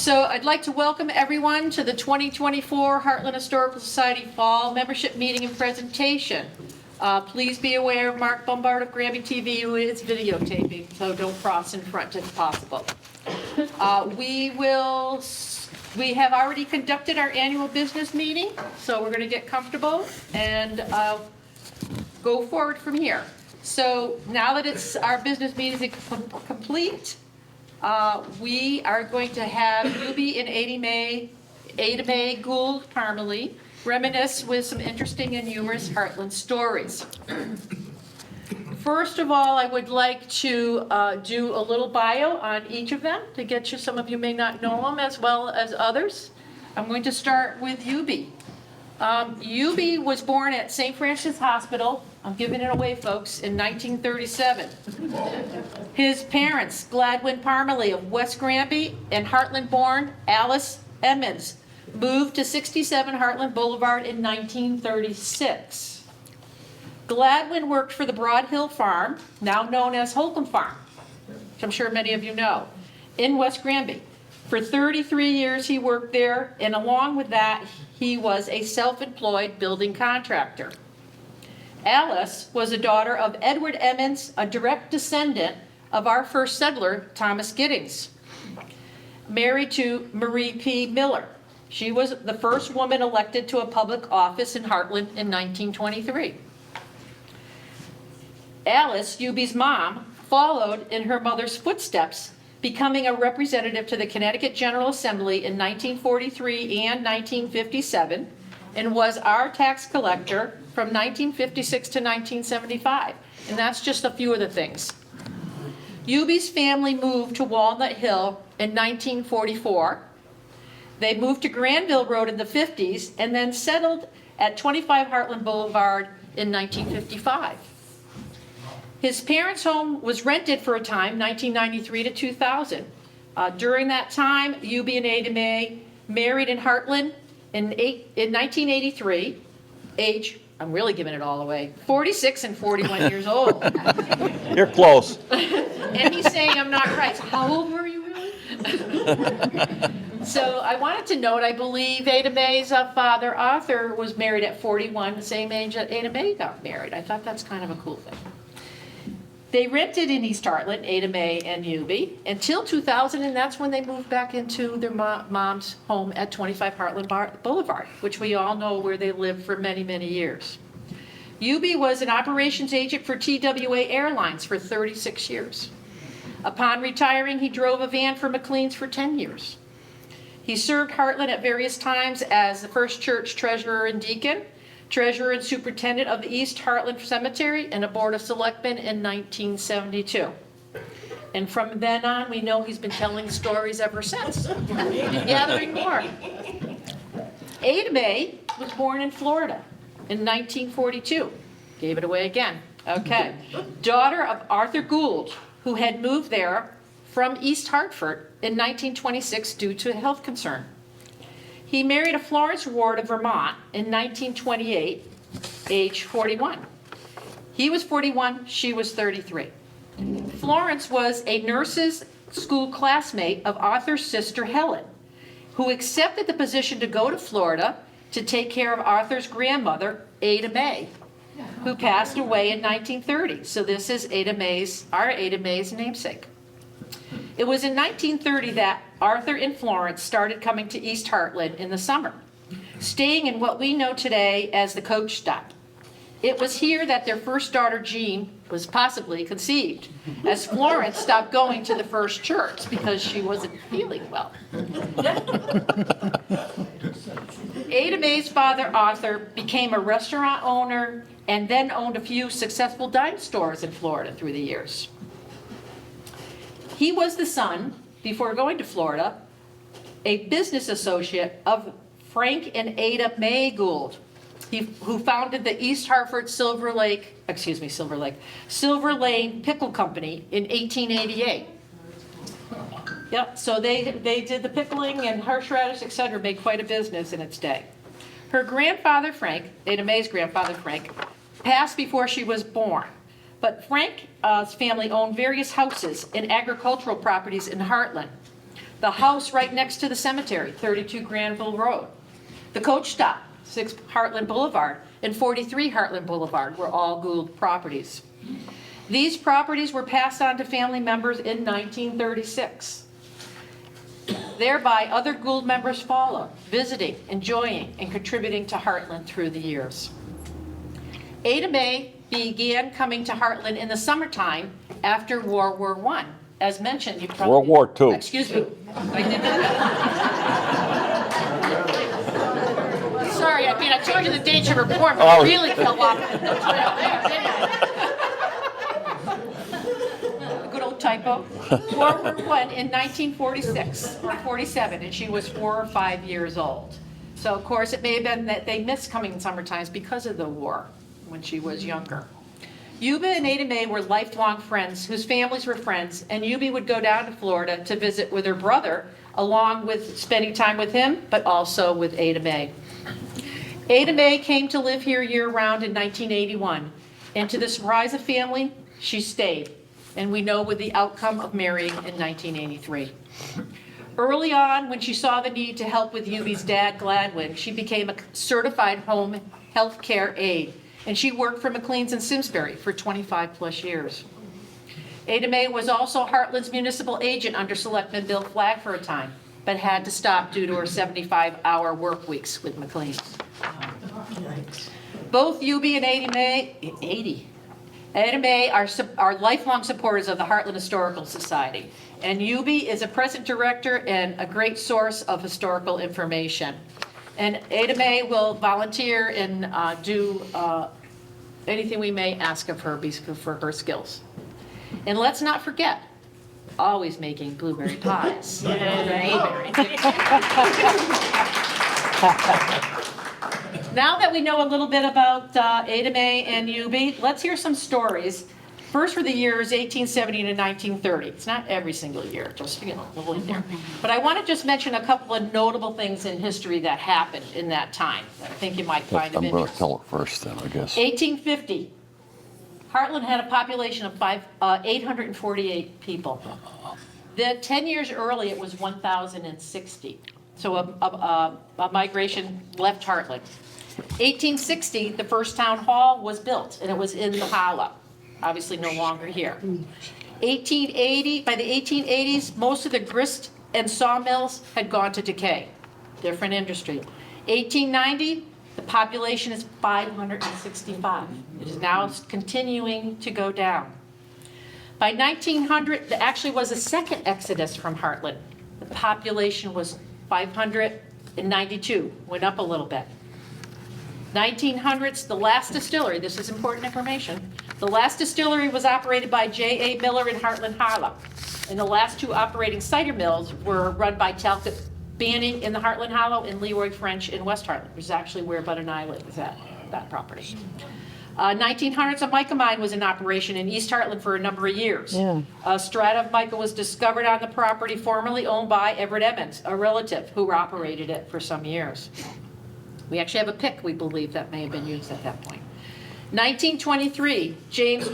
So I'd like to welcome everyone to the 2024 Heartland Historical Society Fall Membership Meeting and Presentation. Please be aware of Mark Bombard of Granby TV, who is videotaping, so don't cross in front if possible. We have already conducted our annual business meeting, so we're going to get comfortable and go forward from here. So now that our business meeting is complete, we are going to have Hubie and Ada Mae Gould Parmelee reminisce with some interesting and humorous Heartland stories. First of all, I would like to do a little bio on each of them to get you, some of you may not know them as well as others. I'm going to start with Hubie. Hubie was born at St. Francis Hospital, I'm giving it away folks, in 1937. His parents, Gladwin Parmelee of West Granby and Heartland-born Alice Emmons, moved to 67 Heartland Boulevard in 1936. Gladwin worked for the Broad Hill Farm, now known as Holcomb Farm, which I'm sure many of you know, in West Granby. For 33 years he worked there, and along with that, he was a self-employed building contractor. Alice was a daughter of Edward Emmons, a direct descendant of our first settler, Thomas Giddings, married to Marie P. Miller. She was the first woman elected to a public office in Heartland in 1923. Alice, Hubie's mom, followed in her mother's footsteps, becoming a representative to the Connecticut General Assembly in 1943 and 1957, and was our tax collector from 1956 to 1975. And that's just a few of the things. Hubie's family moved to Walnut Hill in 1944. They moved to Granville Road in the 50s and then settled at 25 Heartland Boulevard in 1955. His parents' home was rented for a time, 1993 to 2000. During that time, Hubie and Ada Mae married in Heartland in 1983, age, I'm really giving it all away, 46 and 41 years old. You're close. And he's saying I'm not right. So how old were you really? So I wanted to note, I believe Ada Mae's father, Arthur, was married at 41, the same age that Ada Mae got married. I thought that's kind of a cool thing. They rented in East Heartland, Ada Mae and Hubie, until 2000, and that's when they moved back into their mom's home at 25 Heartland Boulevard, which we all know where they lived for many, many years. Hubie was an operations agent for TWA Airlines for 36 years. Upon retiring, he drove a van for McLean's for 10 years. He served Heartland at various times as the First Church treasurer and deacon, treasurer and superintendent of the East Heartland Cemetery, and a board of selectmen in 1972. And from then on, we know he's been telling stories ever since, gathering more. Ada Mae was born in Florida in 1942. Gave it away again. Okay. Daughter of Arthur Gould, who had moved there from East Hartford in 1926 due to a health concern. He married a Florence Ward of Vermont in 1928, age 41. He was 41, she was 33. Florence was a nurse's school classmate of Arthur's sister Helen, who accepted the position to go to Florida to take care of Arthur's grandmother, Ada Mae, who passed away in 1930. So this is our Ada Mae's namesake. It was in 1930 that Arthur and Florence started coming to East Heartland in the summer, staying in what we know today as the coach stop. It was here that their first daughter, Jean, was possibly conceived, as Florence stopped going to the First Church because she wasn't feeling well. Ada Mae's father, Arthur, became a restaurant owner and then owned a few successful dime stores in Florida through the years. He was the son, before going to Florida, a business associate of Frank and Ada Mae Gould, who founded the East Hartford Silver Lane Pickle Company in 1888. Yep, so they did the pickling and horseradish, etc., made quite a business in its day. Her grandfather, Frank, Ada Mae's grandfather, Frank, passed before she was born. But Frank's family owned various houses and agricultural properties in Heartland. The house right next to the cemetery, 32 Granville Road. The coach stop, 6 Hartland Boulevard, and 43 Hartland Boulevard were all Gould properties. These properties were passed on to family members in 1936. Thereby, other Gould members followed, visiting, enjoying, and contributing to Hartland through the years. Ada Mae began coming to Hartland in the summertime after World War I. As mentioned, you probably... World War II. Excuse me. I did that. Sorry, I mean, I told you the date you were born, but I really fell off the trail there, didn't I? A good old typo. World War I in 1946 or 47, and she was 4 or 5 years old. So, of course, it may have been that they missed coming in summer times because of the war when she was younger. Hubie and Ada Mae were lifelong friends whose families were friends, and Hubie would go down to Florida to visit with her brother, along with spending time with him, but also with Ada Mae. Ada Mae came to live here year-round in 1981, and to the surprise of family, she stayed, and we know with the outcome of marrying in 1983. Early on, when she saw the need to help with Hubie's dad, Gladwin, she became a certified home health care aide, and she worked for McLean's in Simsbury for 25 plus years. Ada Mae was also Hartland's municipal agent under Selectman Bill Flagg for a time, but had to stop due to her 75-hour work weeks with McLean's. Both Hubie and Ada Mae are lifelong supporters of the Hartland Historical Society, and Hubie is a present director and a great source of historical information. And Ada Mae will volunteer and do anything we may ask of her for her skills. And let's not forget, always making blueberry pies. Now that we know a little bit about Ada Mae and Hubie, let's hear some stories. First for the years 1870 to 1930. It's not every single year, just a little in there. But I want to just mention a couple of notable things in history that happened in that time that I think you might find of I'm going to interest. tell it first then, I guess. 1850. Heartland had a population of 848 people. Then 10 years early, it was 1,060. So a migration left Heartland. 1860, the first town hall was built, and it was in the Hollow. Obviously no longer here. 1880, by the 1880s, most of the grist and sawmills had gone to decay. Different industry. 1890, the population is 565. It is now continuing to go down. By 1900, there actually was a second exodus from Heartland. The population was 592, went up a little bit. 1900s, the last distillery, this is important information, the last distillery was operated by J.A. Miller in Heartland Hollow. And the last 2 operating cider mills were run by Talcott Banning in the Heartland Hollow and Leroy French in West Heartland, which is actually where Bud and I live, is at that property. 1900s, a mica mine was in operation in East Heartland for a number of years. Yeah. A strata of mica was discovered on the property formerly owned by Everett Emmons, a relative who operated it for some years. We actually have a pick, we believe, that may have been used at that point. 1923, James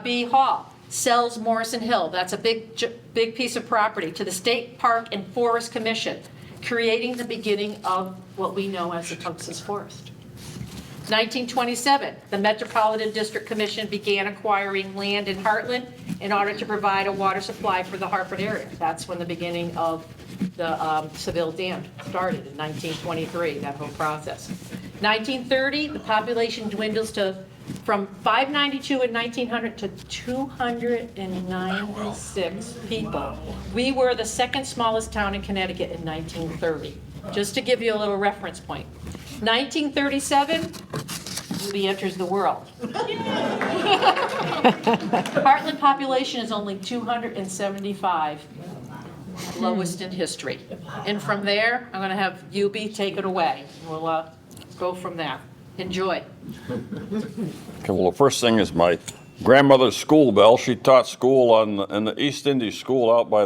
B. Hall sells Morrison Hill. That's a big piece of property to the State Park and Forest Commission, creating the beginning of what we know as the Tungus Forest. 1927, the Metropolitan District Commission began acquiring land in Heartland in order to provide a water supply for the Hartford area. That's when the beginning of the Seville Dam started in 1923, that whole process. 1930, the population dwindles from 592 in 1900 to 296 people. We were the second smallest town in Connecticut in 1930, just to give you a little reference point. 1937, Hubie enters the world. Heartland population is only 275. Lowest in history. And from there, I'm going to have Hubie take it away. We'll go from there. Enjoy. Okay, well, the first thing is my grandmother's school bell. She taught school in the East Indies School out by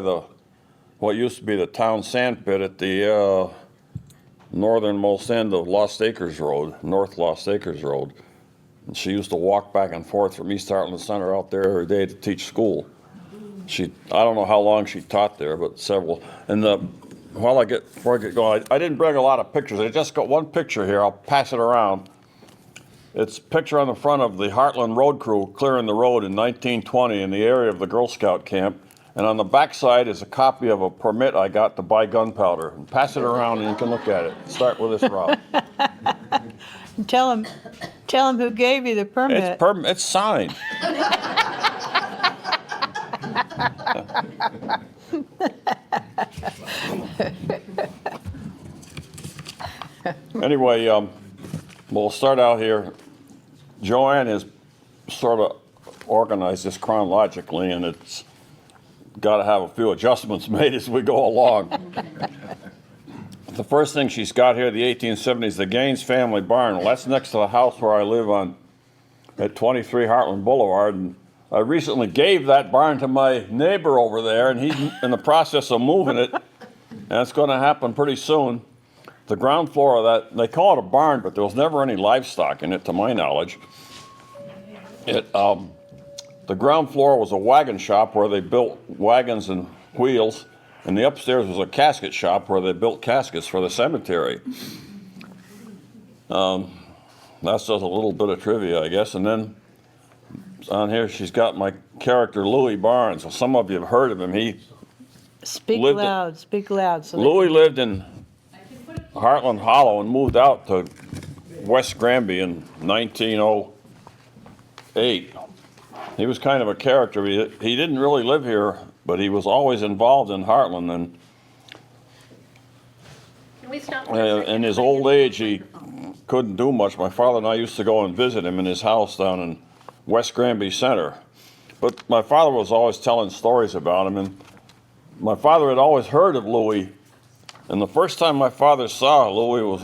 what used to be the town sand pit at the northernmost end of Lost Acres Road, North Lost Acres Road. And she used to walk back and forth from East Heartland Center out there every day to teach school. I don't know how long she taught there, but several. And before I get going, I didn't bring a lot of pictures. I just got one picture here. I'll pass it around. It's a picture on the front of the Hartland road crew clearing the road in 1920 in the area of the Girl Scout camp. And on the back side is a copy of a permit I got to buy gunpowder. And pass it around and you can look at it. Start with this, Rob. Tell him who gave you the permit. It's signed. Anyway, we'll start out here. Joanne has sort of organized this chronologically, and it's got to have a few adjustments made as we go along. The first thing she's got here, the 1870s, the Gaines family barn. Well, that's next to the house where I live at 23 Hartland Boulevard. And I recently gave that barn to my neighbor over there, and he's in the process of moving it, and it's going to happen pretty soon. The ground floor of that, they call it a barn, but there was never any livestock in it, to my knowledge. The ground floor was a wagon shop where they built wagons and wheels, and the upstairs was a casket shop where they built caskets for the cemetery. That's just a little bit of trivia, I guess. And then on here, she's got my character, Louis Barnes. Well, some of you have heard of him. Speak loud. So Louis lived in Heartland Hollow and moved out to West Granby in 1908. He was kind of a character. He didn't really live here, but he was always involved in Heartland. And Can we stop for a second? in his old age, he couldn't do much. My father and I used to go and visit him in his house down in West Granby Center. But my father was always telling stories about him, and my father had always heard of Louis. And the first time my father saw Louis was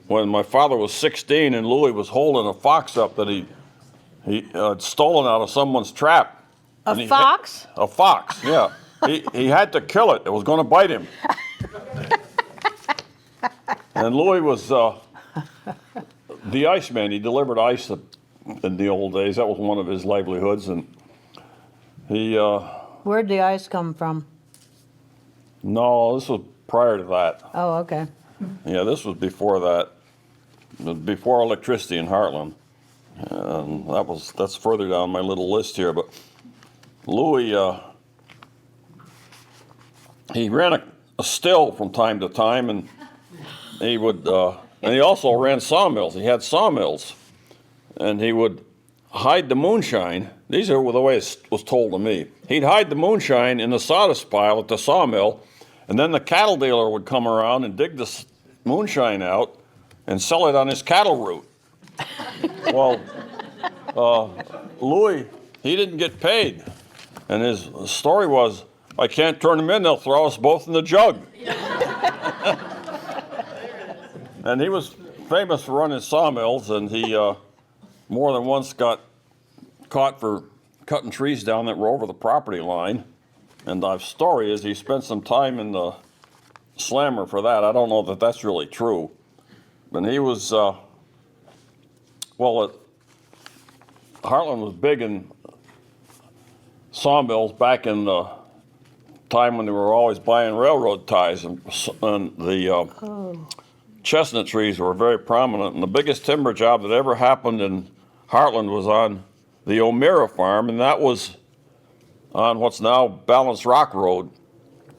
when my father was 16, and Louis was holding a fox up that he had stolen out of someone's trap. a fox? A fox, yeah. He had to kill it. It was going to bite him. And Louis was the iceman. He delivered ice in the old days. That was one of his livelihoods. And he... Where'd the ice come from? No, this was prior to that. Oh, okay. Yeah, this was before that. Before electricity in Heartland. And that's further down my little list here. But Louis, he ran a still from time to time, and he would, and he also ran sawmills. He had sawmills, and he would hide the moonshine. These are the way it was told to me. He'd hide the moonshine in the sawdust pile at the sawmill, and then the cattle dealer would come around and dig the moonshine out and sell it on his cattle route. Well, Louis, he didn't get paid. And his story was, I can't turn them in, they'll throw us both in the jug. And he was famous for running sawmills, and he more than once got caught for cutting trees down that were over the property line. And the story is he spent some time in the slammer for that. I don't know that that's really true. But he was, Heartland was big in sawmills back in the time when they were always buying railroad ties, and the chestnut trees were very prominent. And the biggest timber job that ever happened in Heartland was on the O'Meara farm, and that was on what's now Balance Rock Road.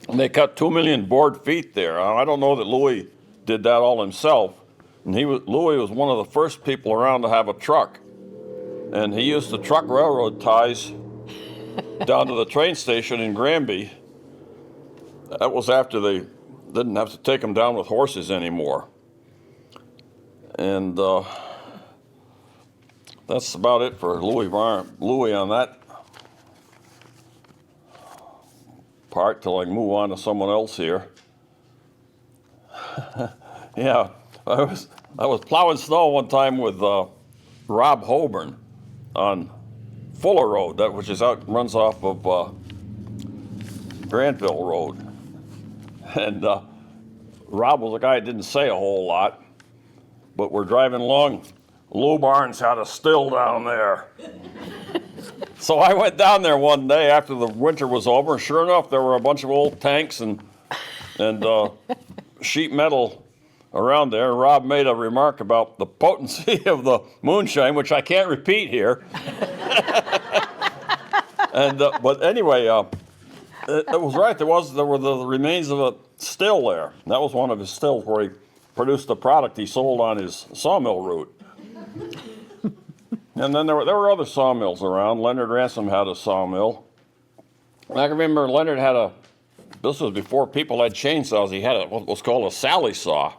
And they cut 2 million board feet there. I don't know that Louis did that all himself. And Louis was one of the first people around to have a truck. And he used to truck railroad ties down to the train station in Granby. That was after they didn't have to take them down with horses anymore. And that's about it for Louis on that part till I can move on to someone else here. Yeah, I was plowing snow one time with Rob Holborn on Fuller Road, which is runs off of Granville Road. And Rob was a guy that didn't say a whole lot, but we're driving along. Lou Barnes had a still down there. So I went down there one day after the winter was over, and sure enough, there were a bunch of old tanks and sheet metal around there. And Rob made a remark about the potency of the moonshine, which I can't repeat here. But anyway, it was right. There were the remains of a still there. That was one of his stills where he produced the product he sold on his sawmill route. And then there were other sawmills around. Leonard Ransom had a sawmill. And I can remember Leonard had this was before people had chainsaws. He had what was called a Sally saw.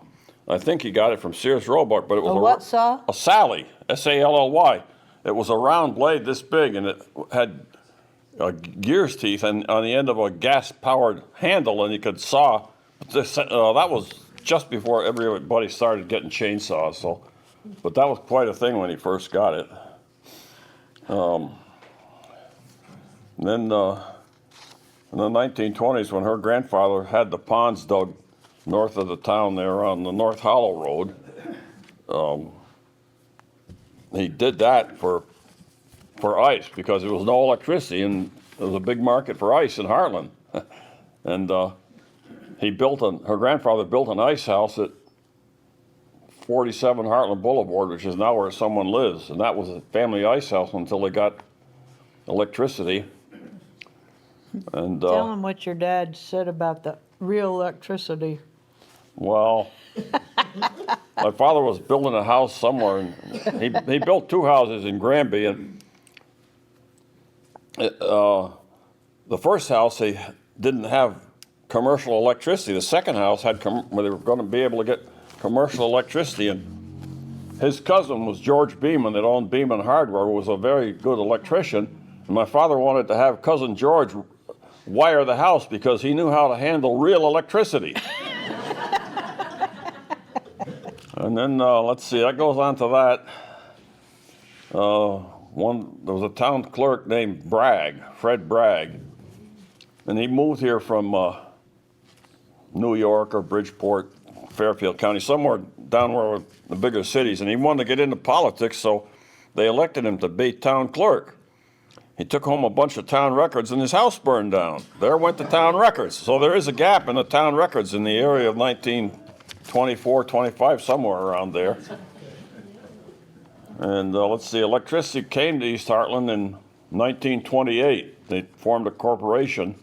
I think he got it from Sears Roebuck, but it was A what saw? A Sally, S-A-L-L-Y. It was a round blade this big, and it had gear's teeth and on the end of a gas-powered handle, and you could saw. That was just before everybody started getting chainsaws. But that was quite a thing when he first got it. Then in the 1920s, when her grandfather had the ponds dug north of the town there on the North Hollow Road, he did that for ice because there was no electricity and there was a big market for ice in Hartland. And her grandfather built an ice house at 47 Hartland Boulevard, which is now where someone lives. And that was a family ice house until they got electricity. And Tell him what your dad said about the real electricity. well, my father was building a house somewhere, and he built two houses in Granby. And the first house, they didn't have commercial electricity. The second house had where they were going to be able to get commercial electricity. And his cousin was George Beeman that owned Beeman Hardware, was a very good electrician. And my father wanted to have cousin George wire the house because he knew how to handle real electricity. And then, let's see, that goes on to that. There was a town clerk named Bragg, Fred Bragg, and he moved here from New York or Bridgeport, Fairfield County, somewhere down where the bigger cities, and he wanted to get into politics, so they elected him to be town clerk. He took home a bunch of town records and his house burned down. There went the town records. So there is a gap in the town records in the area of 1924, 25, somewhere around there. And let's see, electricity came to East Hartland in 1928. They formed a corporation.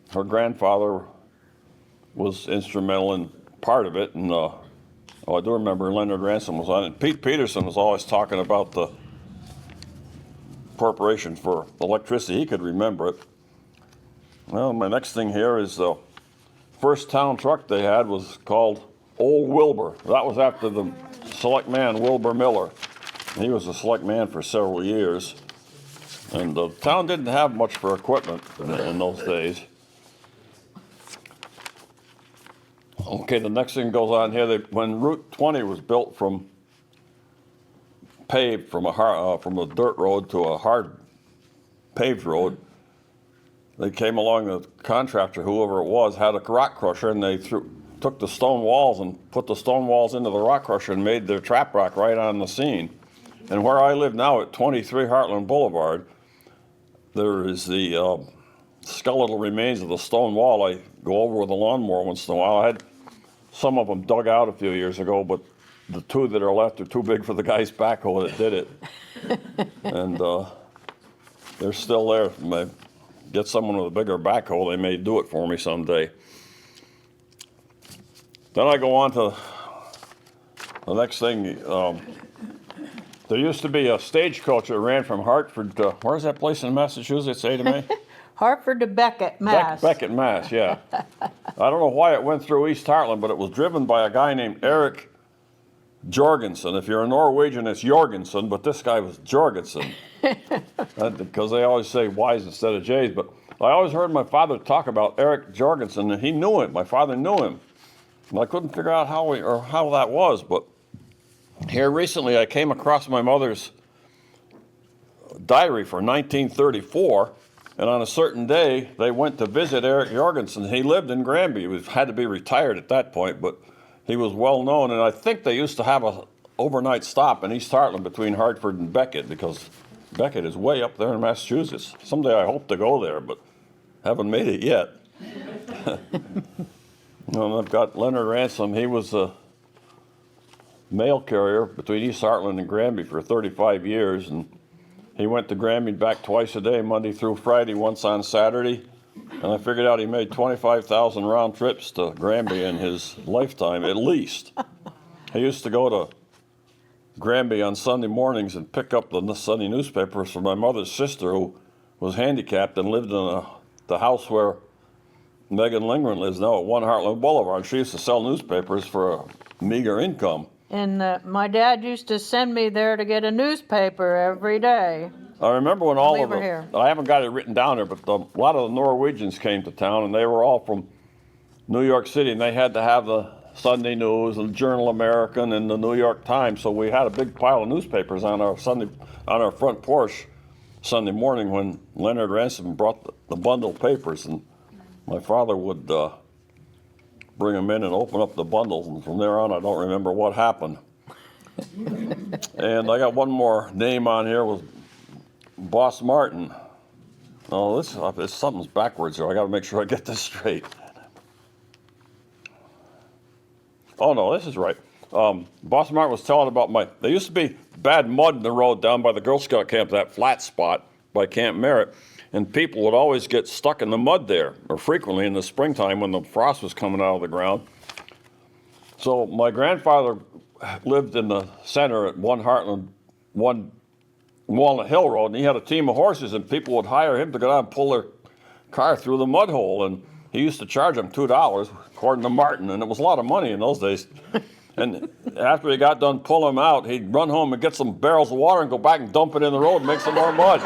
Her grandfather was instrumental in part of it. And I do remember Leonard Ransom was on it. Pete Peterson was always talking about the corporation for electricity. He could remember it. Well, my next thing here is the first town truck they had was called Old Wilbur. That was after the select man, Wilbur Miller. He was a select man for several years. And the town didn't have much for equipment in those days. Okay, the next thing goes on here. When Route 20 was built from paved from a dirt road to a hard paved road, they came along, the contractor, whoever it was, had a rock crusher, and they took the stone walls and put the stone walls into the rock crusher and made their trap rock right on the scene. And where I live now at 23 Hartland Boulevard, there is the skeletal remains of the stone wall. I go over with a lawnmower once in a while. I had some of them dug out a few years ago, but the two that are left are too big for the guy's backhoe that did it. And they're still there. If I get someone with a bigger backhoe, they may do it for me someday. Then I go on to the next thing. There used to be a stagecoach that ran from Hartford to, where's that place in Massachusetts, Ada May? Hartford to Beckett, Mass. Beckett, Mass, yeah. I don't know why it went through East Hartland, but it was driven by a guy named Eric Jorgensen. If you're a Norwegian, it's Jorgensen, but this guy was Jorgensen. Because they always say Y's instead of J's. But I always heard my father talk about Eric Jorgensen, and he knew him. My father knew him. And I couldn't figure out how that was. But here recently I came across my mother's diary for 1934. And on a certain day, they went to visit Eric Jorgensen. He lived in Granby. He had to be retired at that point, but he was well known. And I think they used to have an overnight stop in East Hartland between Hartford and Beckett because Beckett is way up there in Massachusetts. Someday I hope to go there, but haven't made it yet. And I've got Leonard Ransom. He was a mail carrier between East Hartland and Granby for 35 years, and he went to Granby back twice a day, Monday through Friday, once on Saturday. And I figured out he made 25,000 round trips to Granby in his lifetime, at least. He used to go to Granby on Sunday mornings and pick up the Sunday newspapers for my mother's sister, who was handicapped and lived in the house where Megan Lindgren lives now at 1 Heartland Boulevard. She used to sell newspapers for a meager income. And my dad used to send me there to get a newspaper every day. I remember when all We of were the, here. I haven't got it written down there, but a lot of the Norwegians came to town, and they were all from New York City, and they had to have the Sunday News and Journal American and the New York Times. So we had a big pile of newspapers on our front porch Sunday morning when Leonard Ransom brought the bundle of papers, and my father would bring them in and open up the bundles, and from there on I don't remember what happened. And I got one more name on here was Boss Martin. Oh, this something's backwards here. I got to make sure I get this straight. Oh no, this is right. Boss Martin was telling about there used to be bad mud in the road down by the Girl Scout camp, that flat spot by Camp Merritt, and people would always get stuck in the mud there, or frequently in the springtime when the frost was coming out of the ground. So my grandfather lived in the center at 1 Heartland, 1 Walnut Hill Road, and he had a team of horses, and people would hire him to go down and pull their car through the mud hole, and he used to charge them $2, according to Martin, and it was a lot of money in those days. And after he got done pulling them out, he'd run home and get some barrels of water and go back and dump it in the road and make some more mud.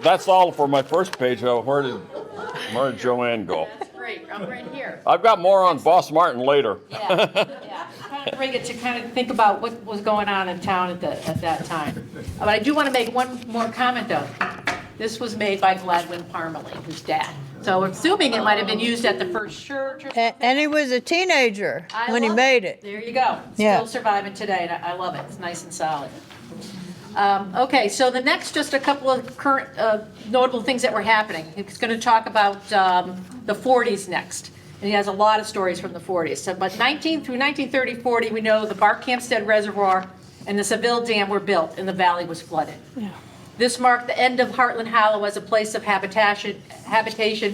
That's all for my first page. Where did Joanne go? That's great. I'm right here. I've got more on Boss Martin later. Yeah. Kind of bring it to kind of think about what was going on in town at that time. But I do want to make one more comment, though. This was made by Gladwin Parmelee, his dad. So I'm assuming it might have been used at the first church or something. And he was a teenager when he love made it. There you go. Yeah. Still surviving today, and I love it. It's nice and solid. Okay, so the next, just a couple of current notable things that were happening. He's going to talk about the 40s next. And he has a lot of stories from the 40s. So, but 1930-40, we know the Barkhamstead Reservoir and the Seville Dam were built, and the valley was flooded. Yeah. This marked the end of Heartland Hollow as a place of habitation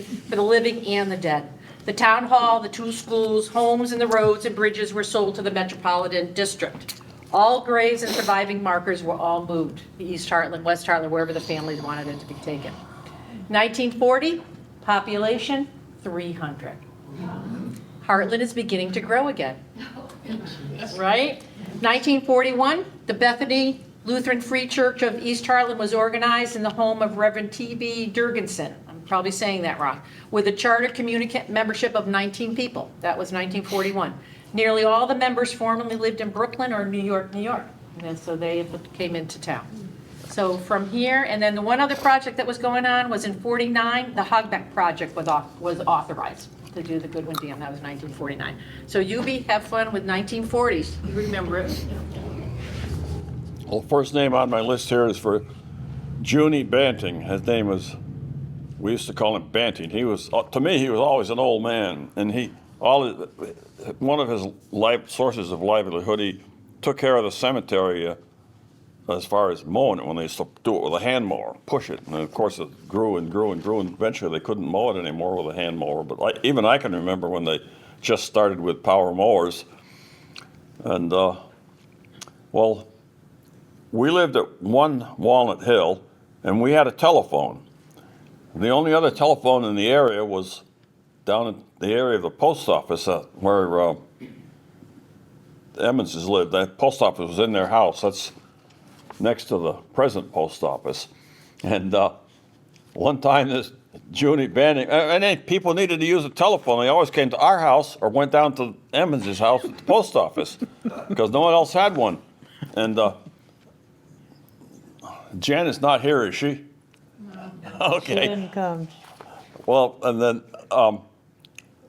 for the living and the dead. The town hall, the 2 schools, homes, and the roads and bridges were sold to the Metropolitan District. All graves and surviving markers were all moved to East Heartland, West Heartland, wherever the families wanted it to be taken. 1940, population 300. Heartland is beginning to grow again, right? 1941, the Bethany Lutheran Free Church of East Heartland was organized in the home of Reverend T.B. Durganson. I'm probably saying that wrong. With a charter membership of 19 people. That was 1941. Nearly all the members formerly lived in Brooklyn or New York. And so they came into town. So from here, and then the one other project that was going on was in 49, the Hogbeck project was authorized to do the Goodwin Dam. That was 1949. So Hubie, have fun with 1940s. You remember it. Well, first name on my list here is for Junie Banting. His name was, we used to call him Banting. He was, to me, he was always an old man, and one of his sources of livelihood, he took care of the cemetery as far as mowing it when they used to do it with a hand mower, push it. And of course it grew and grew and grew, and eventually they couldn't mow it anymore with a hand mower. But even I can remember when they just started with power mowers. And, well, we lived at 1 Walnut Hill, and we had a telephone. The only other telephone in the area was down in the area of the post office where the Emmonses lived. That post office was in their house. That's next to the present post office. And one time this Junie Banting, and people needed to use a telephone. They always came to our house or went down to Emmons' house at the post office because no one else had one. And Janet's not here, is she? No. Okay. She didn't come. Well, and then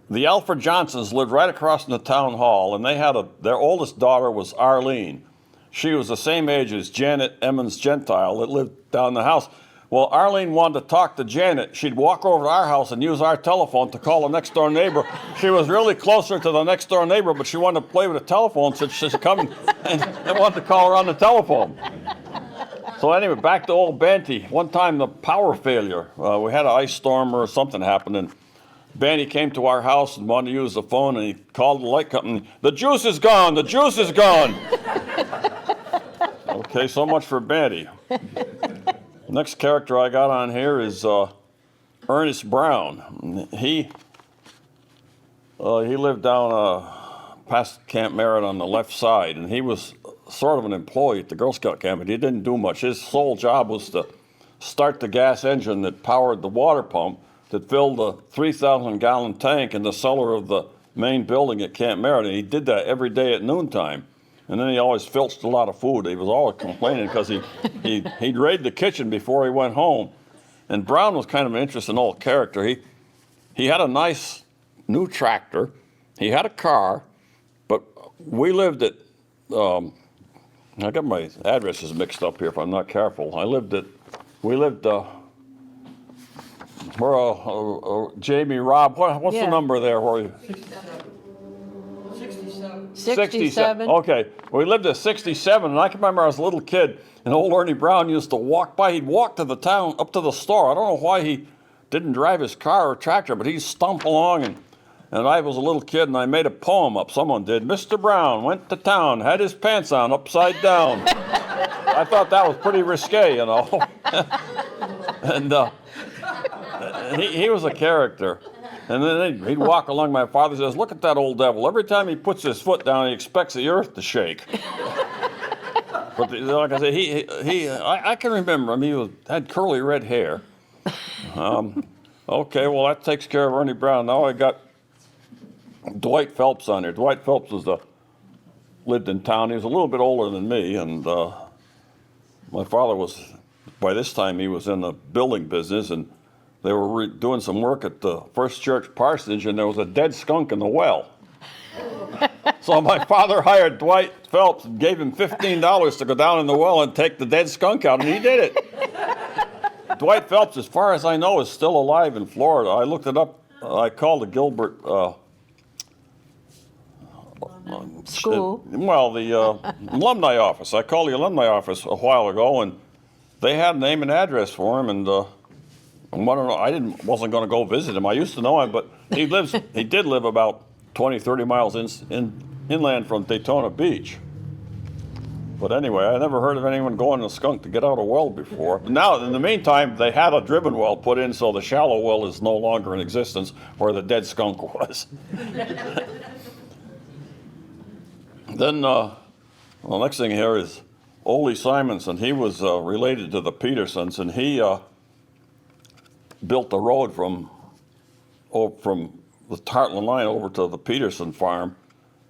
the Alfred Johnsons lived right across from the town hall, and they had their oldest daughter was Arlene. she was the same age as Janet Emmons Gentile that lived down the house. Well, Arlene wanted to talk to Janet. She'd walk over to our house and use our telephone to call the next door neighbor. She was really closer to the next door neighbor, but she wanted to play with the telephone, so she's coming and wanted to call her on the telephone. So anyway, back to old Banty. One time the power failure. We had an ice storm or something happened, and Banty came to our house and wanted to use the phone, and he called the light company. The juice is gone. The juice is gone. Okay, so much for Banty. Next character I got on here is Ernest Brown. He lived down past Camp Merritt on the left side, and he was sort of an employee at the Girl Scout camp, but he didn't do much. His sole job was to start the gas engine that powered the water pump that filled the 3,000-gallon tank in the cellar of the main building at Camp Merritt, and he did that every day at noontime. And then he always filched a lot of food. He was always complaining because he'd raid the kitchen before he went home. And Brown was kind of an interesting old character. He had a nice new tractor. He had a car, but we lived at, I got my addresses mixed up here if I'm not careful. We lived where Jamie, Rob, what's the number there? Where 67. Okay, we lived at 67, and I can remember I was a little kid, and old Ernie Brown used to walk by. He'd walk to the town, up to the store. I don't know why he didn't drive his car or tractor, but he'd stomp along, and I was a little kid, and I made a poem up. Someone did. Mr. Brown went to town, had his pants on upside down. I thought that was pretty risque, you know. And he was a character. And then he'd walk along. My father says, look at that old devil. Every time he puts his foot down, he expects the earth to shake. But like I said, I can remember him. He had curly red hair. Okay, well, that takes care of Ernie Brown. Now I got Dwight Phelps on here. Dwight Phelps lived in town. He was a little bit older than me, and my father by this time, he was in the building business, and they were doing some work at the First Church Parsonage, and there was a dead skunk in the well. So my father hired Dwight Phelps and gave him $15 to go down in the well and take the dead skunk out, and he did it. Dwight Phelps, as far as I know, is still alive in Florida. I looked it up. I called the Gilbert School. The alumni office. I called the alumni office a while ago, and they had a name and address for him, and I wasn't going to go visit him. I used to know him, but he did live about 20, 30 miles inland from Daytona Beach. But anyway, I never heard of anyone going to a skunk to get out a well before. But now, in the meantime, they had a driven well put in, so the shallow well is no longer in existence where the dead skunk was. Then, next thing here is Ole Simonson. He was related to the Petersons, and he built the road from the Hartland line over to the Peterson farm.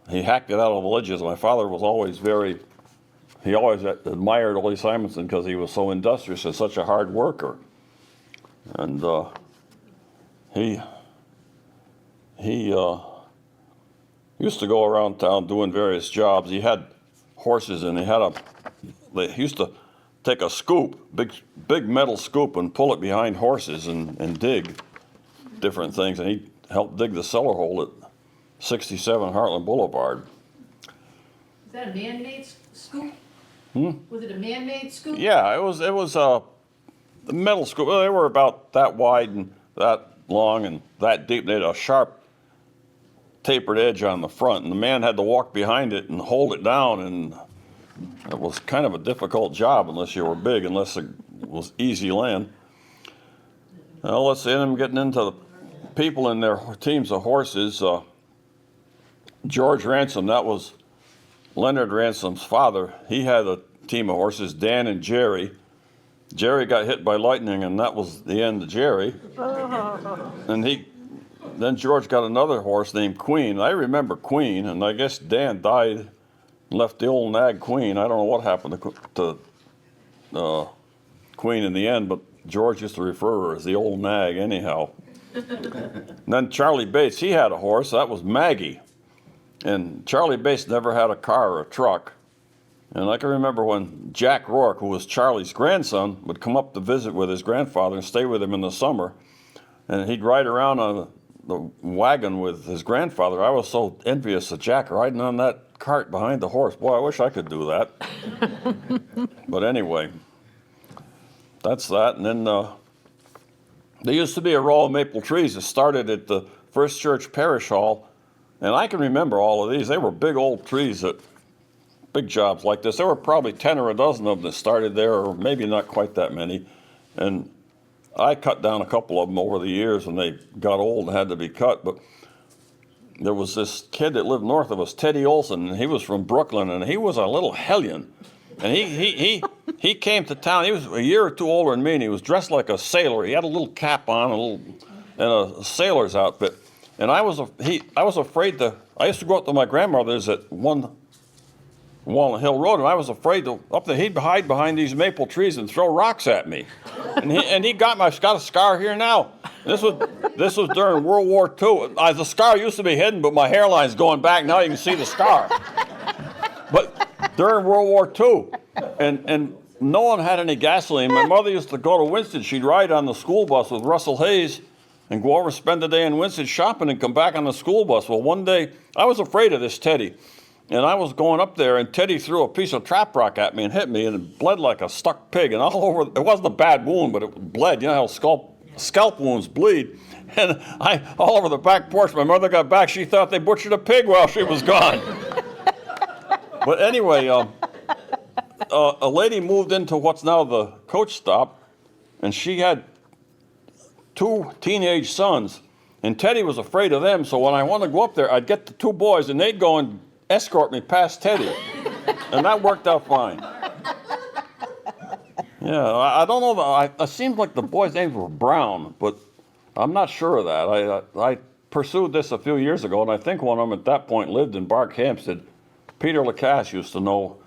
He hacked it out of the ledges. My father was always he always admired Ole Simonson because he was so industrious and such a hard worker. And he used to go around town doing various jobs. He had horses, and he used to take a scoop, big metal scoop, and pull it behind horses and dig different things. And he helped dig the cellar hole at 67 Heartland Boulevard. Is that a man-made scoop? Was it a man-made scoop? Yeah, it was a metal scoop. Well, they were about that wide and that long and that deep. They had a sharp, tapered edge on the front, and the man had to walk behind it and hold it down, and it was kind of a difficult job unless you were big, unless it was easy land. Well, let's see, I'm getting into the people in their teams of horses. George Ransom, that was Leonard Ransom's father. He had a team of horses, Dan and Jerry. Jerry got hit by lightning, and that was the end of Jerry. And then George got another horse named Queen. I remember Queen, and I guess Dan died and left the old nag Queen. I don't know what happened to Queen in the end, but George used to refer to her as the old nag anyhow. And then Charlie Bates, he had a horse. That was Maggie. And Charlie Bates never had a car or a truck. And I can remember when Jack Rourke, who was Charlie's grandson, would come up to visit with his grandfather and stay with him in the summer. And he'd ride around on the wagon with his grandfather. I was so envious of Jack riding on that cart behind the horse. Boy, I wish I could do that. But anyway, that's that. And then there used to be a row of maple trees that started at the First Church Parish Hall. And I can remember all of these. They were big old trees that big jobs like this. There were probably 10 or a dozen of them that started there, or maybe not quite that many. And I cut down a couple of them over the years when they got old and had to be cut. But there was this kid that lived north of us, Teddy Olson, and he was from Brooklyn, and he was a little hellion. And he came to town. He was a year or two older than me, and he was dressed like a sailor. He had a little cap on, and a sailor's outfit. And I was afraid to. I used to go up to my grandmother's at Walnut Hill Road, and I was afraid to he'd hide behind these maple trees and throw rocks at me. And he got a scar here now. This was during World War II. The scar used to be hidden, but my hairline's going back. Now you can see the scar. But during World War II, and no one had any gasoline. My mother used to go to Winston. She'd ride on the school bus with Russell Hayes and go over, spend the day in Winston shopping, and come back on the school bus. Well, one day, I was afraid of this Teddy. And I was going up there, and Teddy threw a piece of trap rock at me and hit me, and it bled like a stuck pig. And all over, it wasn't a bad wound, but it bled. You know how scalp wounds bleed. And all over the back porch, my mother got back. She thought they butchered a pig while she was gone. But anyway, a lady moved into what's now the coach stop, and she had 2 teenage sons. And Teddy was afraid of them, so when I wanted to go up there, I'd get the 2 boys, and they'd go and escort me past Teddy. And that worked out fine. Yeah, I don't know. It seemed like the boys' names were Brown, but I'm not sure of that. I pursued this a few years ago, and I think one of them at that point lived in Barkhampstead. Peter Lacasse used to know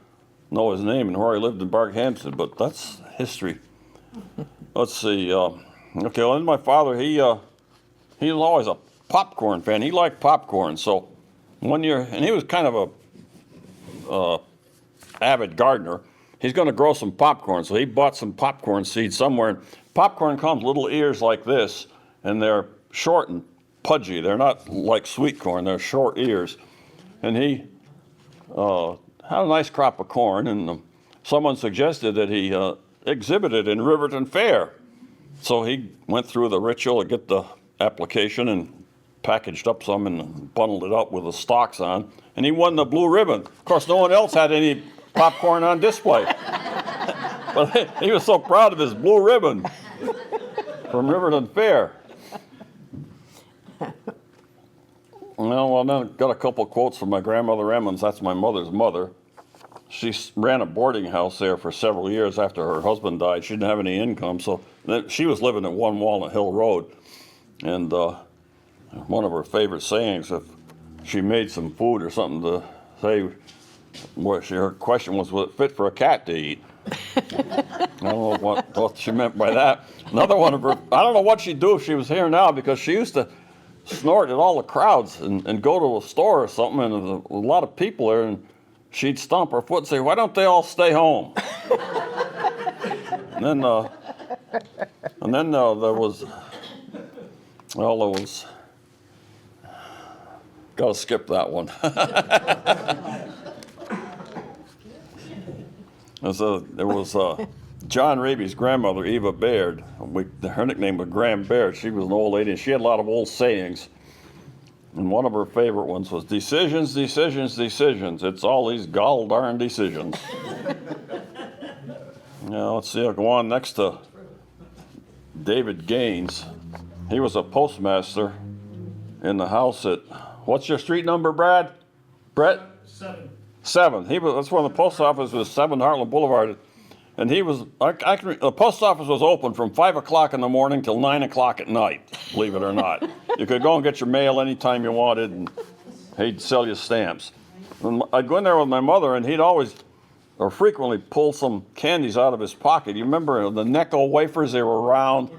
his name and where he lived in Barkhampstead, but that's history. Let's see. Okay, well, then my father, he was always a popcorn fan. He liked popcorn, so one year, and he was kind of a avid gardener. He's going to grow some popcorn, so he bought some popcorn seeds somewhere. And popcorn comes little ears like this, and they're short and pudgy. They're not like sweet corn. They're short ears. And he had a nice crop of corn, and someone suggested that he exhibit it in Riverton Fair. So he went through the ritual to get the application and packaged up some and bundled it up with the stalks on, and he won the blue ribbon. Of course, no one else had any popcorn on display. But he was so proud of his blue ribbon from Riverton Fair. Well, then I got a couple quotes from my grandmother Emmons. That's my mother's mother. She ran a boarding house there for several years after her husband died. She didn't have any income, so she was living at 1 Walnut Hill Road. And one of her favorite sayings, if she made some food or something to say, her question was it fit for a cat to eat? I don't know what she meant by that. Another one of her, I don't know what she'd do if she was here now, because she used to snort at all the crowds and go to a store or something, and there was a lot of people there, and she'd stomp her foot and say, "Why don't they all stay home?" and then there was, gotta skip that one. There was John Raby's grandmother, Eva Baird. Her nickname was Gram Baird. She was an old lady, and she had a lot of old sayings. And one of her favorite ones was, "Decisions, decisions, decisions. It's all these gall darn decisions." Now, let's see, I'll go on next to David Gaines. He was a postmaster in the house at, what's your street number, Brad? Brett? 7. That's when the post office was 7 Hartland Boulevard. And he was, the post office was open from 5 o'clock in the morning till 9 o'clock at night, believe it or not. You could go and get your mail anytime you wanted, and he'd sell you stamps. And I'd go in there with my mother, and he'd always, or frequently, pull some candies out of his pocket. You remember the Necco wafers? They were round.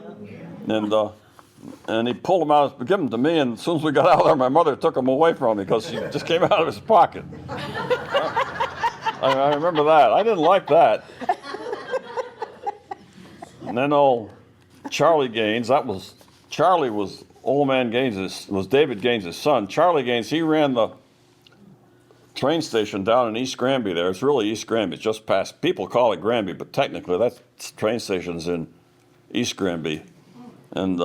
And he pulled them out, give them to me, and as soon as we got out of there, my mother took them away from me because he just came out of his pocket. I remember that. I didn't like that. And then old Charlie Gaines, Charlie was old man Gaines, was David Gaines' son. Charlie Gaines, he ran the train station down in East Granby there. It's really East Granby, it's just past, people call it Granby, but technically that train station's in East Granby. And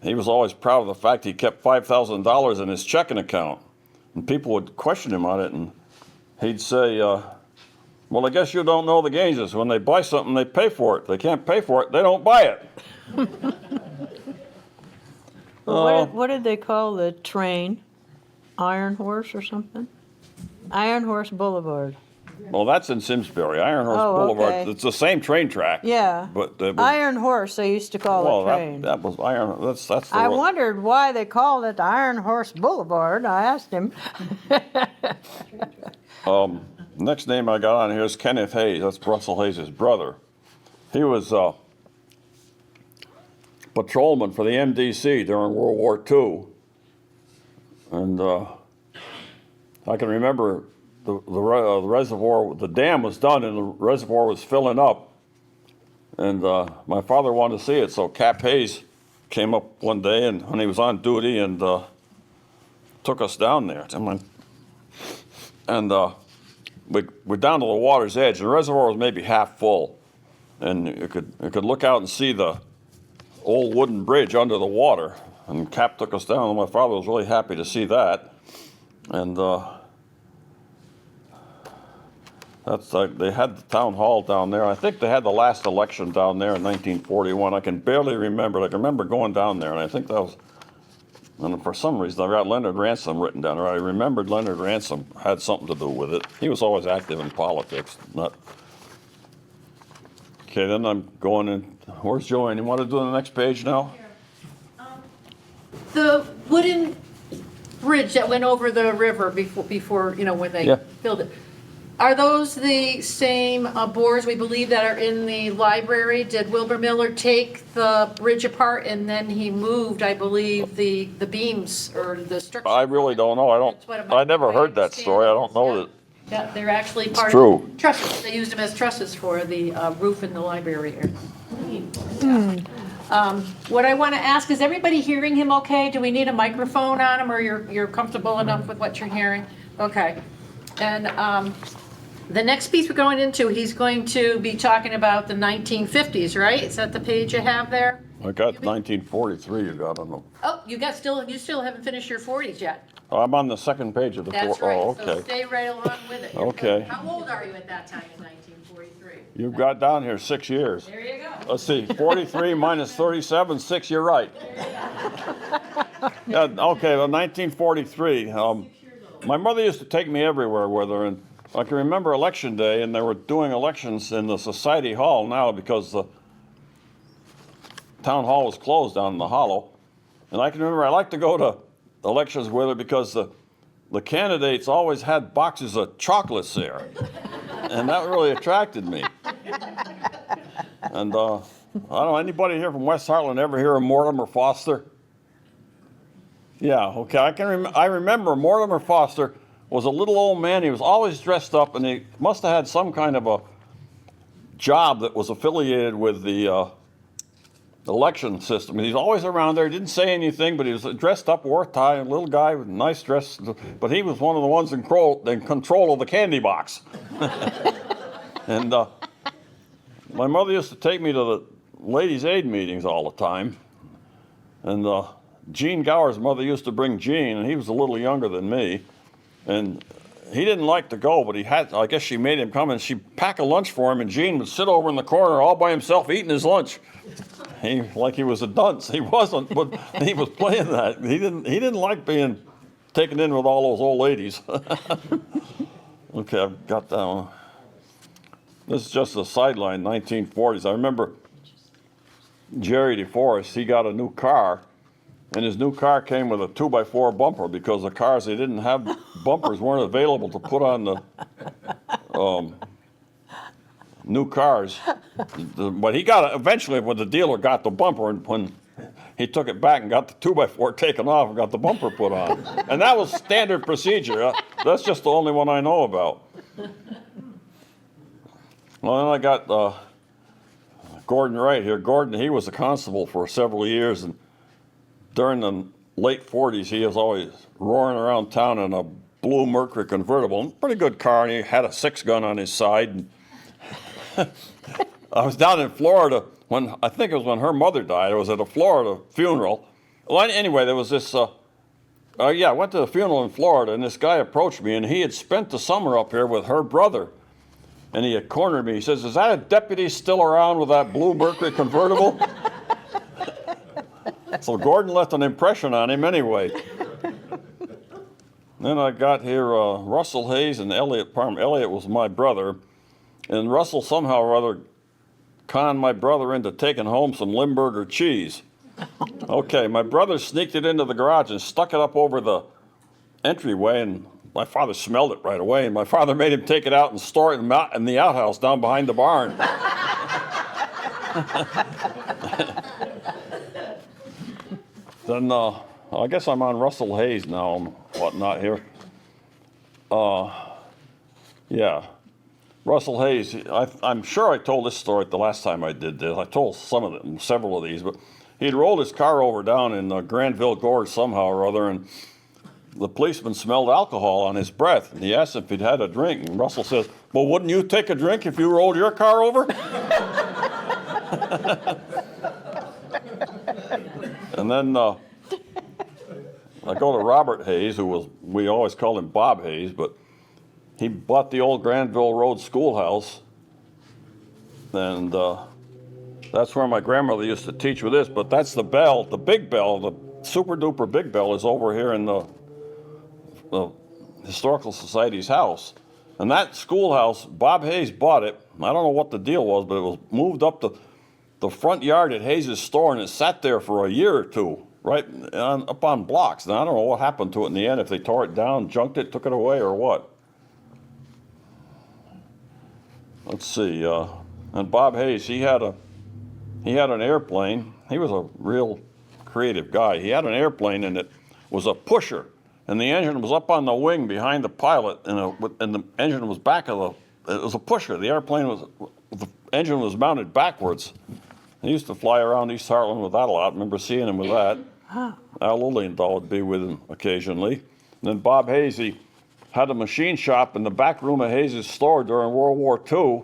he was always proud of the fact he kept $5,000 in his checking account. And people would question him on it, and he'd say, well, I guess you don't know the Gaineses. When they buy something, they pay for it. If they can't pay for it, they don't buy it. What did they call the train? Iron Horse or something? Iron Horse Boulevard. Well, that's in Simsbury. Iron Horse Oh, Boulevard. okay. It's the same train track. Yeah. But it was, Iron Horse, they used to call well, the train. that was Iron. That's the. I wondered why they called it Iron Horse Boulevard. I asked him. Next name I got on here is Kenneth Hayes. That's Russell Hayes' brother. He was patrolman for the MDC during World War II. And I can remember the reservoir, the dam was done and the reservoir was filling up. And my father wanted to see it, so Cap Hayes came up one day and when he was on duty and took us down there. And we're down to the water's edge. The reservoir was maybe half full. And you could look out and see the old wooden bridge under the water. And Cap took us down, and my father was really happy to see that. And they had the town hall down there. I think they had the last election down there in 1941. I can barely remember it. I can remember going down there, and I think that was, and for some reason I got Leonard Ransom written down there. I remembered Leonard Ransom had something to do with it. He was always active in politics. Okay, then I'm going in. Where's Joanne? You want to do the next page now? The wooden bridge that went over the river before when they Yeah. built it. Are those the same boards we believe that are in the library? Did Wilbur Miller take the bridge apart and then he moved, I believe, the beams or the structure? I really don't know. That's what about- I never heard that understand. story. I don't know that. Yeah, they're actually part true. of trusses. They used them as trusses for the roof in the library area. What I want to ask, is everybody hearing him okay? Do we need a microphone on him, or you're comfortable enough with what you're hearing? Okay. And the next piece we're going into, he's going to be talking about the 1950s, right? Is that the page you have there? I got 1943 you got on them. Oh, you still haven't finished your 40s yet. I'm on the second page of the That's four. right. Oh, So okay. stay right along with it. Okay. How old are you at that time in 1943? You've got down here 6 years. There you go. Let's see, 43 minus 37, 6, you're right. Yeah, okay, well, 1943. My mother used to take me everywhere with her, and I can remember election day, and they were doing elections in the Society Hall now because the town hall was closed down in the hollow. And I can remember I liked to go to elections with her because the candidates always had boxes of chocolates there. And that really attracted me. And I don't know, anybody here from West Hartland ever hear of Mortimer Foster? Yeah, okay, I remember Mortimer Foster was a little old man. He was always dressed up, and he must have had some kind of a job that was affiliated with the election system. He's always around there. He didn't say anything, but he was dressed up, wore a tie, a little guy with a nice dress. But he was one of the ones in control of the candy box. And my mother used to take me to the ladies' aid meetings all the time. And Gene Gower's mother used to bring Gene, and he was a little younger than me. And he didn't like to go, but I guess she made him come, and she'd pack a lunch for him, and Gene would sit over in the corner all by himself eating his lunch. Like he was a dunce. He wasn't, but he was playing that. He didn't like being taken in with all those old ladies. Okay, I've got that one. This is just a sideline, 1940s. I remember Jerry DeForest, he got a new car, and his new car came with a 2x4 bumper because the cars they didn't have bumpers weren't available to put on the new cars. But he got it eventually when the dealer got the bumper, and when he took it back and got the 2x4 taken off and got the bumper put on. And that was standard procedure. That's just the only one I know about. Well, then I got Gordon Wright here. Gordon, he was a constable for several years, and during the late 40s, he was always roaring around town in a blue Mercury convertible. Pretty good car, and he had a 6-gun on his side. And I was down in Florida when, I think it was when her mother died. I was at a Florida funeral. Well, anyway, there was this, I went to the funeral in Florida, and this guy approached me, and he had spent the summer up here with her brother. And he had cornered me. He says, "Is that a deputy still around with that blue Mercury convertible?" So Gordon left an impression on him anyway. Then I got here Russell Hayes and Elliot Parmelee. Elliot was my brother, and Russell somehow or other conned my brother into taking home some Limburger cheese. Okay, my brother sneaked it into the garage and stuck it up over the entryway, and my father smelled it right away, and my father made him take it out and store it in the outhouse down behind the barn. Then I guess I'm on Russell Hayes now and whatnot here. Yeah, Russell Hayes. I'm sure I told this story the last time I did this. I told several of these, but he'd rolled his car over down in Granville Gorge somehow or other, and the policeman smelled alcohol on his breath, and he asked if he'd had a drink, and Russell says, "Well, wouldn't you take a drink if you rolled your car over?" And then I go to Robert Hayes, we always called him Bob Hayes, but he bought the old Granville Road schoolhouse, and that's where my grandmother used to teach with this, but that's the bell, the big bell, the super duper big bell is over here in the Historical Society's house. And that schoolhouse, Bob Hayes bought it. I don't know what the deal was, but it was moved up the front yard at Hayes' store, and it sat there for a year or two, right up on blocks. And I don't know what happened to it in the end, if they tore it down, junked it, took it away, or what. Let's see. And Bob Hayes, he had an airplane. He was a real creative guy. He had an airplane, and it was a pusher. And the engine was up on the wing behind the pilot, and the engine was back it was a pusher. The engine was mounted backwards. He used to fly around East Hartland with that a lot. I remember seeing him with that. Al Lilienthal would be with him occasionally. And then Bob Hayes, he had a machine shop in the back room of Hayes' store during World War II.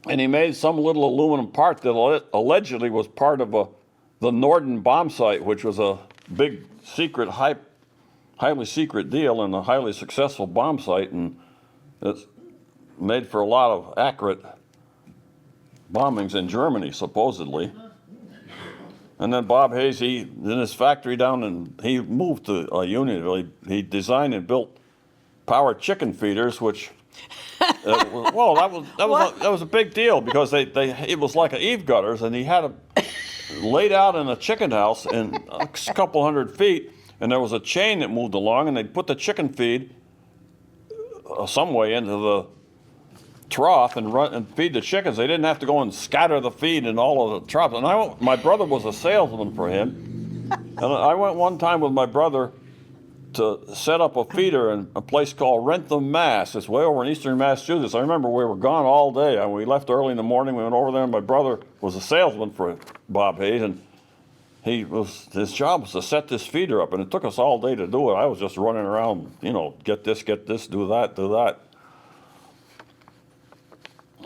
And he made some little aluminum part that allegedly was part of the Norden bomb site, which was a big secret highly secret deal and a highly successful bomb site, and it's made for a lot of accurate bombings in Germany, supposedly. And then Bob Hayes, in his factory down, and he moved to Unionville. He designed and built power chicken feeders, which that was a big deal, because it was like a eave gutters, and he had it laid out in a chicken house in a couple 100 feet. And there was a chain that moved along, and they'd put the chicken feed some way into the trough and run and feed the chickens. They didn't have to go and scatter the feed in all of the troughs. And my brother was a salesman for him, and I went one time with my brother to set up a feeder in a place called Rentham, Mass. It's way over in eastern Massachusetts. I remember we were gone all day, and we left early in the morning. We went over there, and my brother was a salesman for Bob Hayes, and his job was to set this feeder up, and it took us all day to do it. I was just running around, get this, do that.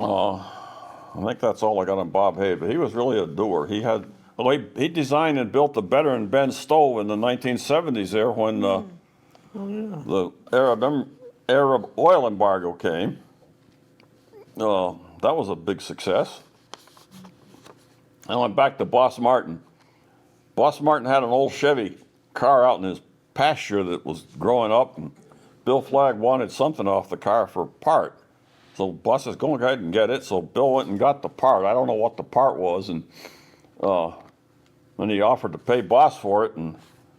I think that's all I got on Bob Hayes, but he was really a doer. He designed and built the Better and Ben stove in the 1970s there when the Arab oil embargo came. That was a big success. I went back to Boss Martin. Boss Martin had an old Chevy car out in his pasture that was growing up, and Bill Flagg wanted something off the car for a part. So Boss says, "Go ahead and get it." So Bill went and got the part. I don't know what the part was, and he offered to pay Boss for it, and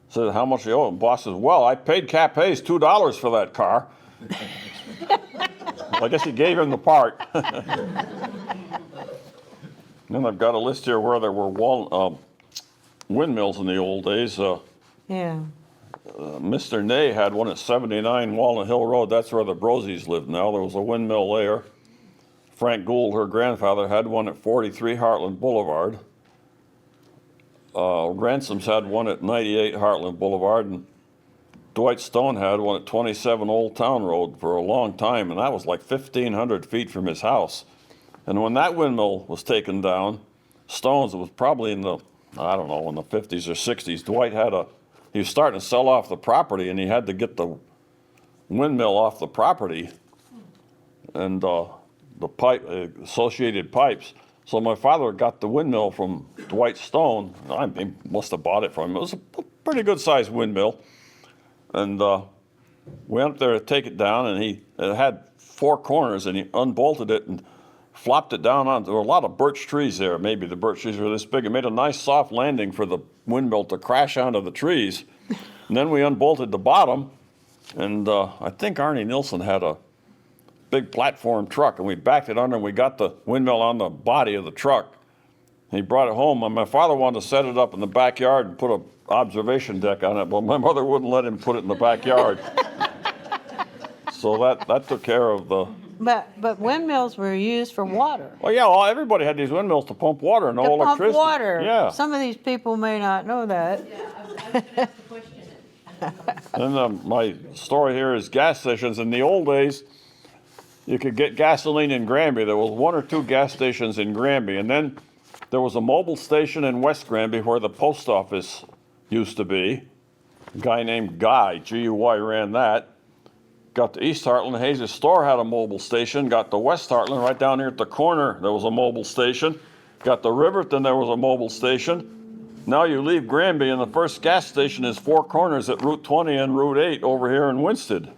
said, "How much do you owe?" And Boss says, "Well, I paid Cap Hayes $2 for that car." I guess he gave him the part. Then I've got a list here where there were windmills in the old days. Yeah. Mr. Ney had one at 79 Walnut Hill Road. That's where the Brosies live now. There was a windmill there. Frank Gould, her grandfather, had one at 43 Hartland Boulevard. Ransom's had one at 98 Hartland Boulevard, and Dwight Stone had one at 27 Old Town Road for a long time, and that was like 1,500 feet from his house. And when that windmill was taken down, Stone's, it was probably in the, I don't know, in the 50s or 60s, Dwight he was starting to sell off the property, and he had to get the windmill off the property and the pipe, associated pipes. So my father got the windmill from Dwight Stone. He must have bought it from him. It was a pretty good sized windmill. And we went up there to take it down, and it had 4 corners, and he unbolted it and flopped it down on. There were a lot of birch trees there. Maybe the birch trees were this big. It made a nice soft landing for the windmill to crash onto the trees. And then we unbolted the bottom, and I think Arnie Nilsson had a big platform truck, and we backed it under, and we got the windmill on the body of the truck. And he brought it home, and my father wanted to set it up in the backyard and put an observation deck on it, but my mother wouldn't let him put it in the backyard. So that took care of the... But windmills were used for water. Well, yeah, well, everybody had these windmills to pump water, no To pump electricity. water. Yeah. Some of these people may not know that. Yeah, I was gonna ask the question. And my story here is gas stations. In the old days, you could get gasoline in Granby. There was 1 or 2 gas stations in Granby, and then there was a mobile station in West Granby where the post office used to be. A guy named Guy, G-U-Y, ran that. Got to East Hartland, Hayes' store had a mobile station. Got to West Hartland, right down here at the corner, there was a mobile station. Got to Riverton, there was a mobile station. Now you leave Granby, and the first gas station is 4 corners at Route 20 and Route 8 over here in Winsted.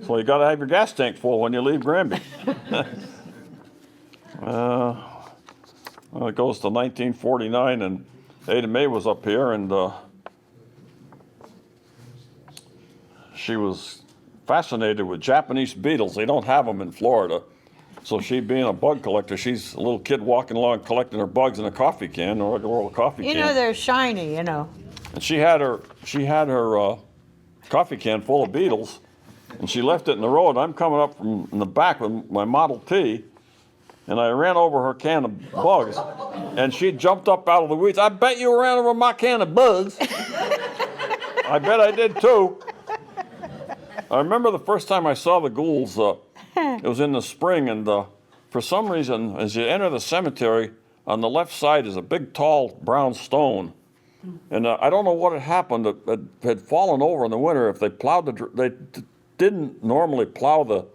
So you got to have your gas tank full when you leave Granby. Well, it goes to 1949, and Ada Mae was up here, and she was fascinated with Japanese beetles. They don't have them in Florida. So she, being a bug collector, she's a little kid walking along collecting her bugs in a coffee can, or a little coffee can. You know, they're shiny, you know. And she had her coffee can full of beetles, and she left it in the road. I'm coming up from in the back with my Model T, and I ran over her can of bugs, and she jumped up out of the weeds. I bet you ran over my can of bugs. I bet I did too. I remember the first time I saw the ghouls, it was in the spring, and for some reason, as you enter the cemetery, on the left side is a big, tall, brown stone. And I don't know what had happened. It had fallen over in the winter. If they plowed they didn't normally plow the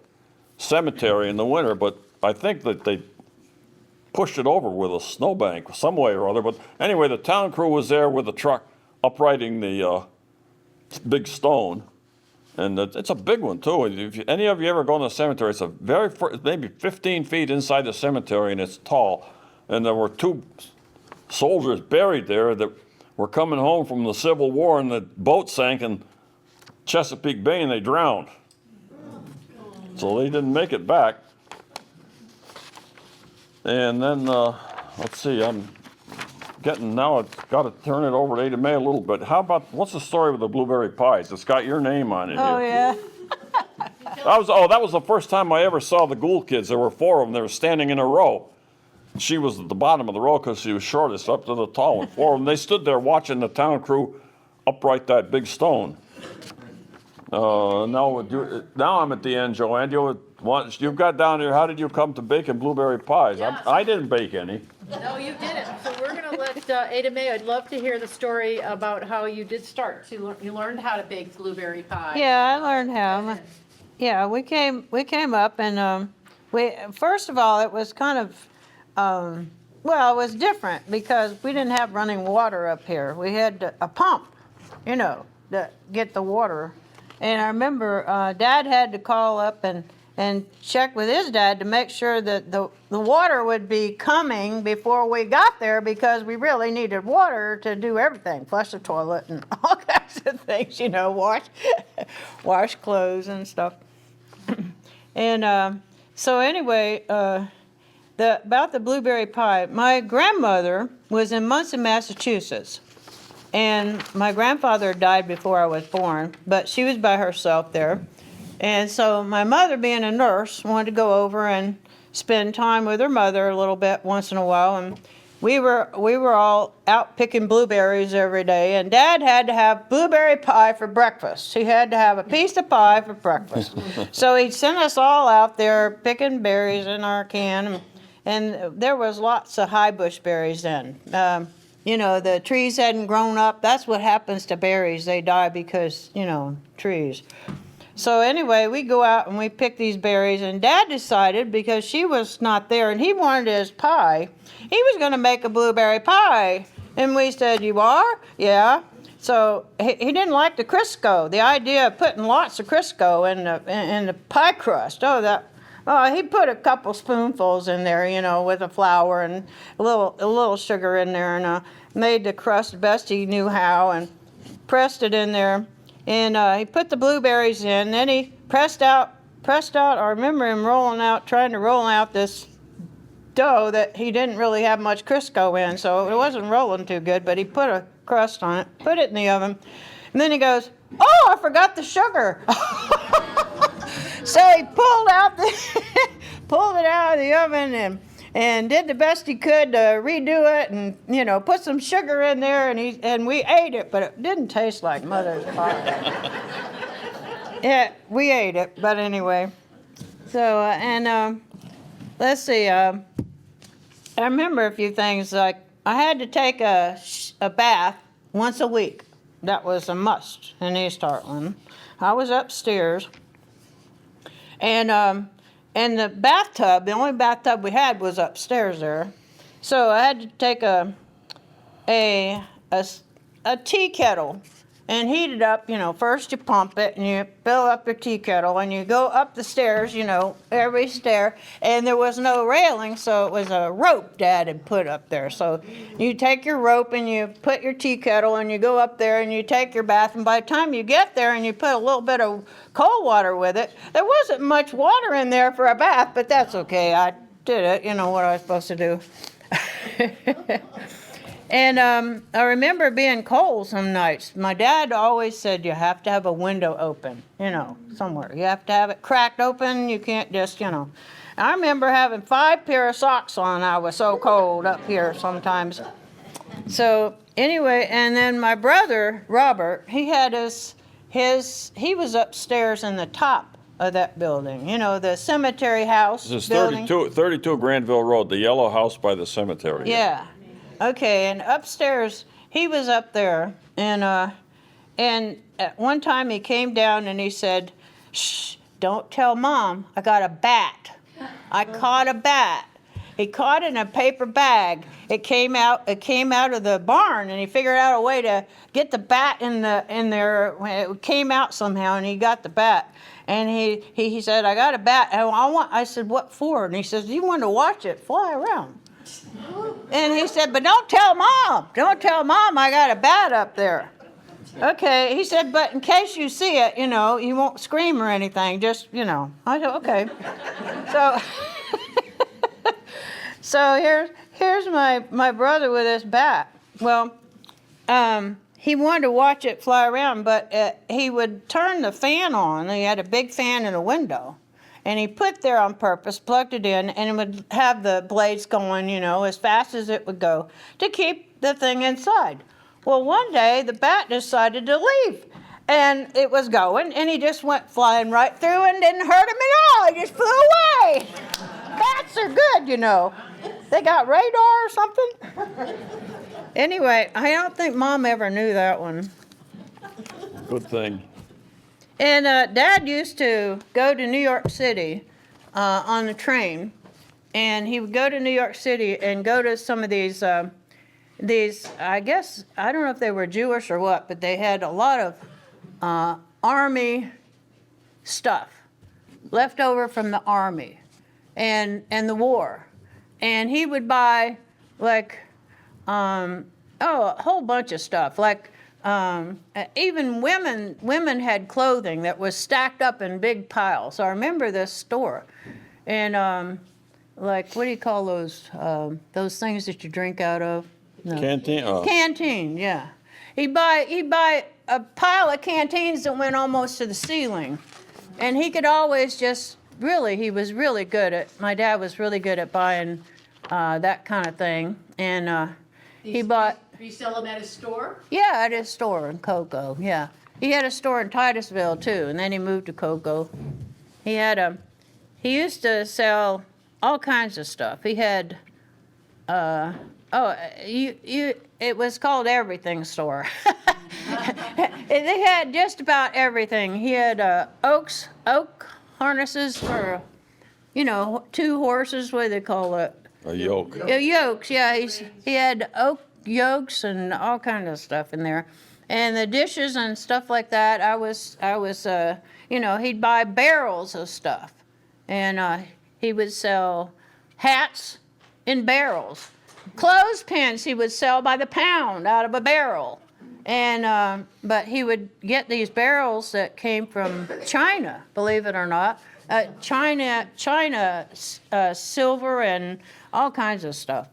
cemetery in the winter, but I think that they pushed it over with a snowbank some way or other. But anyway, the town crew was there with the truck uprighting the big stone. And it's a big one, too. If any of you ever go in the cemetery, it's maybe 15 feet inside the cemetery, and it's tall. And there were 2 soldiers buried there that were coming home from the Civil War, and the boat sank in Chesapeake Bay, and they drowned. So they didn't make it back. And then, let's see, I've got to turn it over to Ada Mae a little bit. What's the story with the blueberry pies? It's got your name on it Oh, here. yeah. That was the first time I ever saw the Gould kids. There were 4 of them. They were standing in a row. She was at the bottom of the row because she was shortest, up to the tall one. 4 of them. They stood there watching the town crew upright that big stone. Now I'm at the end, Joanne. You've got down here, how did you come to baking blueberry pies? Yeah. I didn't bake any. No, you didn't. So we're going to let Ada Mae, I'd love to hear the story about how you did start. You learned how to bake blueberry pie. Yeah, I learned how. Yeah, we came up, and first of all, it was kind of, it was different because we didn't have running water up here. We had a pump, to get the water. And I remember Dad had to call up and check with his dad to make sure that the water would be coming before we got there, because we really needed water to do everything, flush the toilet and all kinds of things, wash clothes and stuff. And so anyway, about the blueberry pie, my grandmother was in Munson, Massachusetts. And my grandfather died before I was born, but she was by herself there. And so my mother, being a nurse, wanted to go over and spend time with her mother a little bit once in a while. And we were all out picking blueberries every day. And Dad had to have blueberry pie for breakfast. He had to have a piece of pie for breakfast. So he'd send us all out there picking berries in our can. And there was lots of high bush berries then. You know, the trees hadn't grown up. That's what happens to berries. They die because, you know, trees. So anyway, we go out and we pick these berries, and Dad decided, because she was not there and he wanted his pie, he was going to make a blueberry pie. And we said, "You are?" "Yeah." So he didn't like the Crisco, the idea of putting lots of Crisco in the pie crust. He put a couple spoonfuls in there, you know, with the flour and a little sugar in there, and made the crust best he knew how, and pressed it in there. And he put the blueberries in. Then he pressed out. I remember him trying to roll out this dough that he didn't really have much Crisco in, so it wasn't rolling too good. But he put a crust on it, put it in the oven, and then he goes, "Oh, I forgot the sugar." So he pulled it out of the oven and did the best he could to redo it, and, you know, put some sugar in there, and we ate it, but it didn't taste like Mother's pie. Yeah, we ate it, but anyway. So, let's see, I remember a few things, like I had to take a bath once a week. That was a must in East Hartland. I was upstairs. And the bathtub, the only bathtub we had was upstairs there. So I had to take a tea kettle and heat it up. You know, first you pump it and you fill up your tea kettle and you go up the stairs, you know, every stair. And there was no railing, so it was a rope Dad had put up there. So you take your rope and you put your tea kettle and you go up there and you take your bath. And by the time you get there and you put a little bit of cold water with it, there wasn't much water in there for a bath, but that's okay. I did it, you know what I was supposed to do. And I remember being cold some nights. My dad always said you have to have a window open, you know, somewhere. You have to have it cracked open. You can't just, you know. I remember having 5 pair of socks on. I was so cold up here sometimes. So anyway, and then my brother, Robert, he had he was upstairs in the top of that building, you know, the cemetery house This is building. 32 Granville Road, the yellow house by the cemetery. Yeah. Okay, and upstairs, he was up there, and at one time he came down and he said, "Shh, don't tell Mom, I got a bat. I caught a bat." He caught it in a paper bag. It came out of the barn, and he figured out a way to get the bat in there. It came out somehow, and he got the bat. And he said, "I got a bat. I said, "What for?" And he says, "You want to watch it fly around." And he said, "But don't tell Mom. Don't tell Mom I got a bat up there." Okay, he said, "But in case you see it, you know, you won't scream or anything. Just, you know." I said, "Okay." So here's my brother with his bat. Well, he wanted to watch it fly around, but he would turn the fan on. He had a big fan in the window. And he put there on purpose, plugged it in, and it would have the blades going, you know, as fast as it would go to keep the thing inside. Well, one day the bat decided to leave, and it was going, and he just went flying right through and didn't hurt him at all. He just flew away. Bats are good, you know. They got radar or something. Anyway, I don't think Mom ever knew that one. Good thing. And Dad used to go to New York City on the train, and he would go to New York City and go to some of these, I guess, I don't know if they were Jewish or what, but they had a lot of army stuff left over from the army and the war. And he would buy, like, a whole bunch of stuff, like, even women had clothing that was stacked up in big piles. So I remember this store, and like, what do you call those things that you drink out of? No. Canteen? Canteen, yeah. He'd buy a pile of canteens that went almost to the ceiling. And he could always just, really, he was really good at, my dad was really good at buying that kind of thing. And he bought, Do you sell them at a store? yeah, at his store in Cocoa, yeah. He had a store in Titusville too, and then he moved to Cocoa. He used to sell all kinds of stuff. He had, it was called Everything Store. They had just about everything. He had oak harnesses for, 2 horses, what do they call it? A yoke. Yokes, yeah. He had oak yokes and all kind of stuff in there. And the dishes and stuff like that, he'd buy barrels of stuff. And he would sell hats in barrels. Clothespins he would sell by the pound out of a barrel. And but he would get these barrels that came from China, believe it or not. China, silver and all kinds of stuff.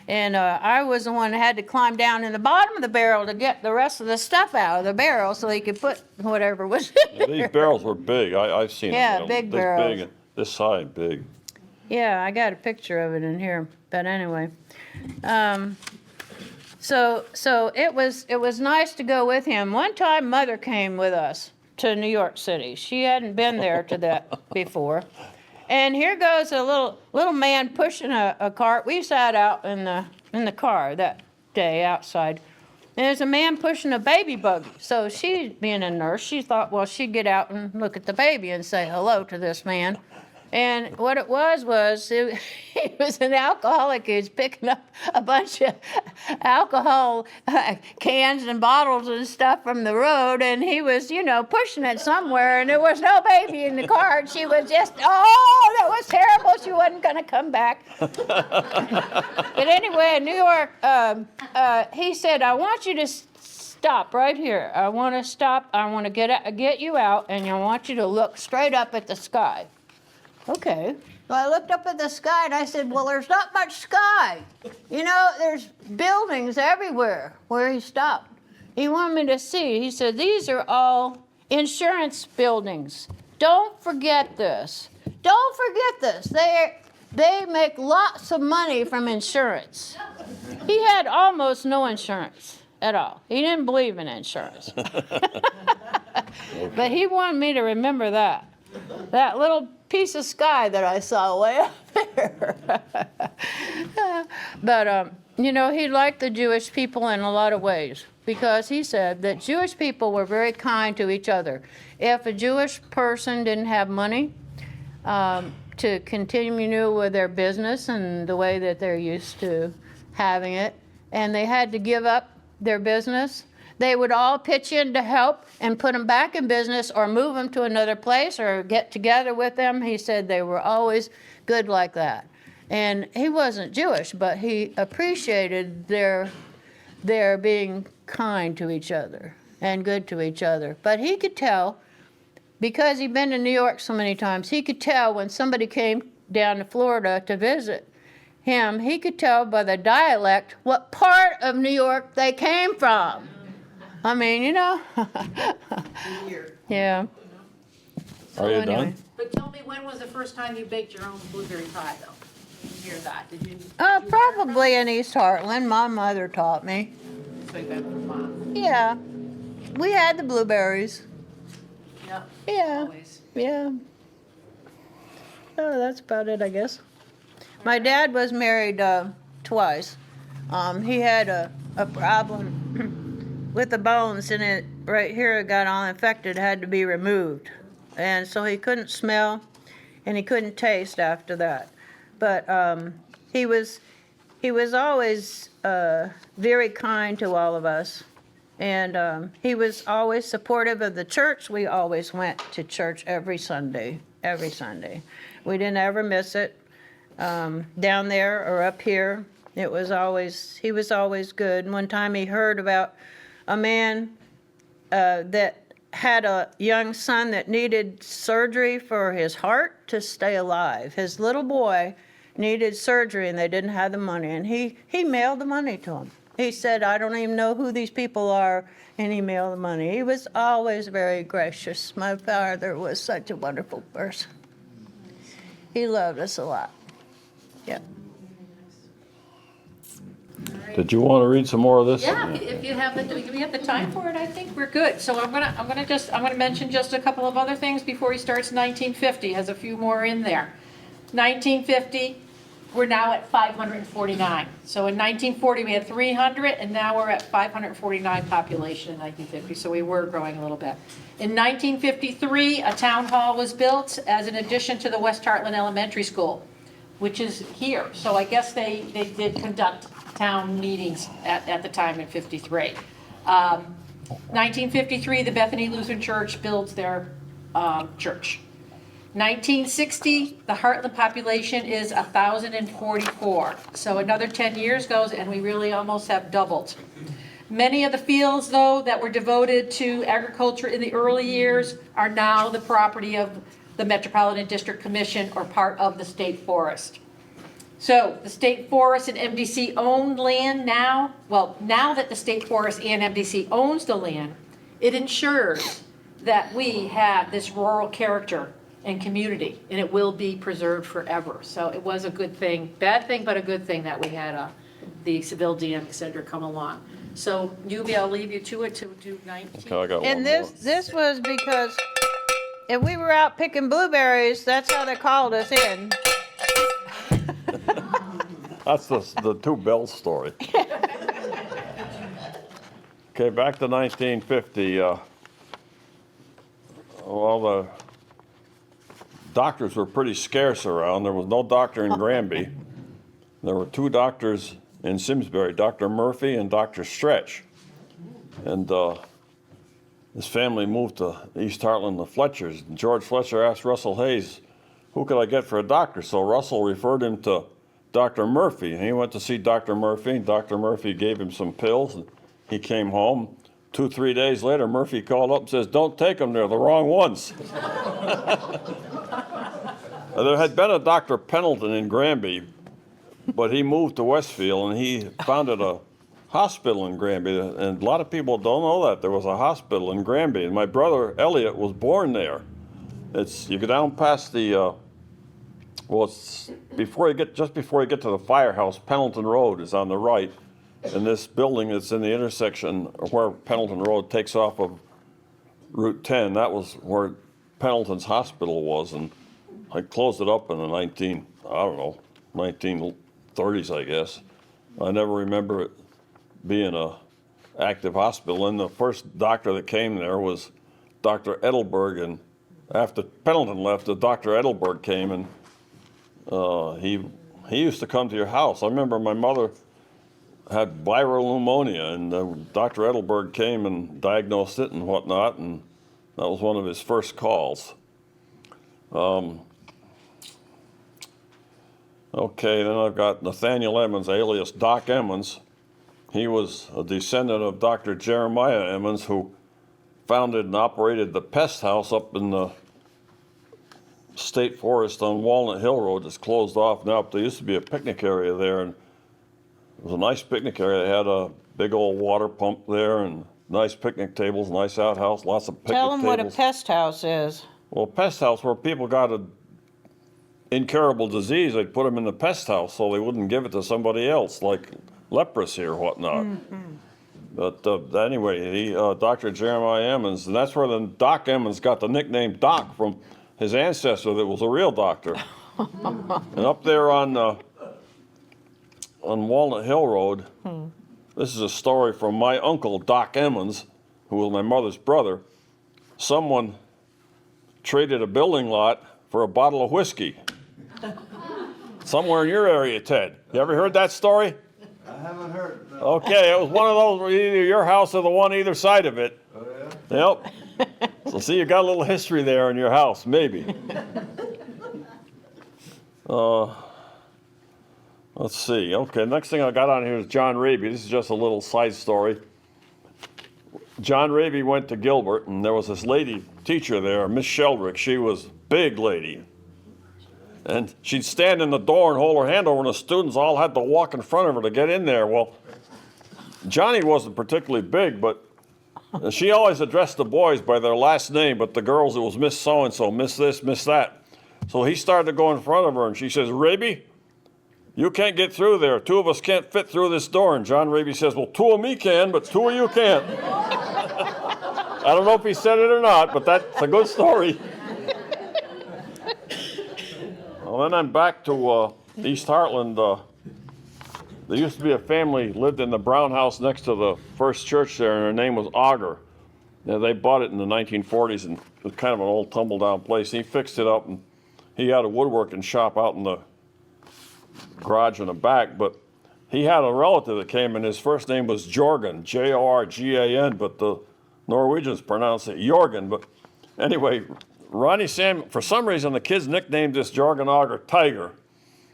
And I was the one that had to climb down in the bottom of the barrel to get the rest of the stuff out of the barrel so he could put whatever was in there. These barrels were big. I've seen Yeah, them. big This barrels. big, this side, big. Yeah, I got a picture of it in here. But anyway, so it was nice to go with him. One time, Mother came with us to New York City. She hadn't been there to that before. And here goes a little man pushing a cart. We sat out in the car that day outside. And there's a man pushing a baby buggy. So she, being a nurse, she thought, well, she'd get out and look at the baby and say hello to this man. And what it was he was an alcoholic. He was picking up a bunch of alcohol cans and bottles and stuff from the road, and he was, pushing it somewhere, and there was no baby in the car, and she was just, oh, that was terrible. She wasn't going to come back. But anyway, in New York, he said, I want you to stop right here. I want to stop. I want to get you out, and I want you to look straight up at the sky. Okay. So I looked up at the sky and I said, well, there's not much sky. There's buildings everywhere where he stopped. He wanted me to see. He said, these are all insurance buildings. Don't forget this. Don't forget this. They make lots of money from insurance. He had almost no insurance at all. He didn't believe in insurance. But he wanted me to remember that little piece of sky that I saw way up there. But, he liked the Jewish people in a lot of ways because he said that Jewish people were very kind to each other. If a Jewish person didn't have money to continue with their business and the way that they're used to having it, and they had to give up their business, they would all pitch in to help and put them back in business or move them to another place or get together with them. He said they were always good like that. And he wasn't Jewish, but he appreciated their being kind to each other and good to each other. But he could tell, because he'd been to New York so many times, he could tell when somebody came down to Florida to visit him, he could tell by the dialect what part of New York they came from. I mean, Yeah. Are you anyway. done? But tell me, when was the first time you baked your own blueberry pie, though? Did you hear that? Did you? Probably in East Heartland. My mother taught me. So you got it from Mom. Yeah. We had the blueberries. Yep. Yeah. Always. Yeah. Oh, that's about it, I guess. My dad was married twice. He had a problem with the bones, and it right here it got all infected, had to be removed. And so he couldn't smell and he couldn't taste after that. But he was always very kind to all of us. And he was always supportive of the church. We always went to church every Sunday. We didn't ever miss it. Down there or up here, he was always good. One time he heard about a man that had a young son that needed surgery for his heart to stay alive. His little boy needed surgery and they didn't have the money, and he mailed the money to him. He said, I don't even know who these people are, and he mailed the money. He was always very gracious. My father was such a wonderful person. He loved us a lot. Yeah. Did you want to read some more of this? Yeah, if you have the time for it, I think we're good. So I'm gonna mention just a couple of other things before he starts 1950, has a few more in there. 1950, we're now at 549. So in 1940, we had 300, and now we're at 549 population in 1950, so we were growing a little bit. In 1953, a town hall was built as an addition to the West Hartland Elementary School, which is here. So I guess they did conduct town meetings at the time in 53. 1953, the Bethany Lutheran Church builds their church. 1960, the Hartland population is 1,044. So another 10 years goes and we really almost have doubled. Many of the fields, though, that were devoted to agriculture in the early years are now the property of the Metropolitan District Commission or part of the state forest. So the state forest and MDC own land now. Well, now that the state forest and MDC owns the land, it ensures that we have this rural character and community, and it will be preserved forever. So it was a good thing, bad thing, but a good thing that we had the Seville Dam, et cetera, come along. So Hubie, I'll leave you to it to do 19. Okay, I got one And more. this was because if we were out picking blueberries, that's how they called us in. That's the two bells story. Okay, back to 1950. Well, the doctors were pretty scarce around. There was no doctor in Granby. There were two doctors in Simsbury, Dr. Murphy and Dr. Stretch. And his family moved to East Hartland, the Fletchers. And George Fletcher asked Russell Hayes, who could I get for a doctor? So Russell referred him to Dr. Murphy. And he went to see Dr. Murphy, and Dr. Murphy gave him some pills. And he came home. 2-3 days later, Murphy called up and says, don't take them, they're the wrong ones. There had been a Dr. Pendleton in Granby, but he moved to Westfield and he founded a hospital in Granby. And a lot of people don't know that there was a hospital in Granby. And my brother Elliot was born there. You go down past the, it's just before you get to the firehouse, Pendleton Road is on the right. And this building that's in the intersection where Pendleton Road takes off of Route 10, that was where Pendleton's hospital was. And I closed it up in the 1930s, I guess. I never remember it being a active hospital. And the first doctor that came there was Dr. Edelberg. And after Pendleton left, Dr. Edelberg came, and he used to come to your house. I remember my mother had viral pneumonia, and Dr. Edelberg came and diagnosed it and whatnot, and that was one of his first calls. Okay, then I've got Nathaniel Emmons, alias Doc Emmons. He was a descendant of Dr. Jeremiah Emmons, who founded and operated the pest house up in the state forest on Walnut Hill Road. It's closed off now, but there used to be a picnic area there, and it was a nice picnic area. They had a big old water pump there and nice picnic tables, nice outhouse, lots of picnic Tell them tables. what a pest house is. Well, a pest house where people got an incurable disease, they'd put them in the pest house so they wouldn't give it to somebody else, like leprosy or whatnot. But anyway, Dr. Jeremiah Emmons, and that's where the Doc Emmons got the nickname Doc from his ancestor that was a real doctor. And up there on Walnut Hill Road, this is a story from my uncle, Doc Emmons, who was my mother's brother. Someone traded a building lot for a bottle of whiskey. Somewhere in your area, Ted. You ever heard that story? I haven't heard. No. Okay, it was one of those where either your house or the one either side of it. Oh, yeah? Yep. So see, you got a little history there in your house, maybe. Let's see. Okay, next thing I got on here is John Raby. This is just a little side story. John Raby went to Gilbert, and there was this lady teacher there, Miss Sheldrick. She was a big lady. And she'd stand in the door and hold her hand over, and the students all had to walk in front of her to get in there. Well, Johnny wasn't particularly big, but she always addressed the boys by their last name, but the girls, it was Miss So-and-so, Miss this, Miss that. So he started to go in front of her, and she says, Raby, you can't get through there. Two of us can't fit through this door. And John Raby says, well, two of me can, but two of you can't. I don't know if he said it or not, but that's a good story. Well, then I'm back to East Hartland. There used to be a family lived in the brown house next to the first church there, and her name was Auger. Now, they bought it in the 1940s, and it was kind of an old tumble-down place. He fixed it up, and he had a woodworking shop out in the garage in the back, but he had a relative that came, and his first name was Jorgen, Jorgan, but the Norwegians pronounce it Jorgen. But anyway, Ronnie for some reason, the kids nicknamed this Jorgen Auger Tiger,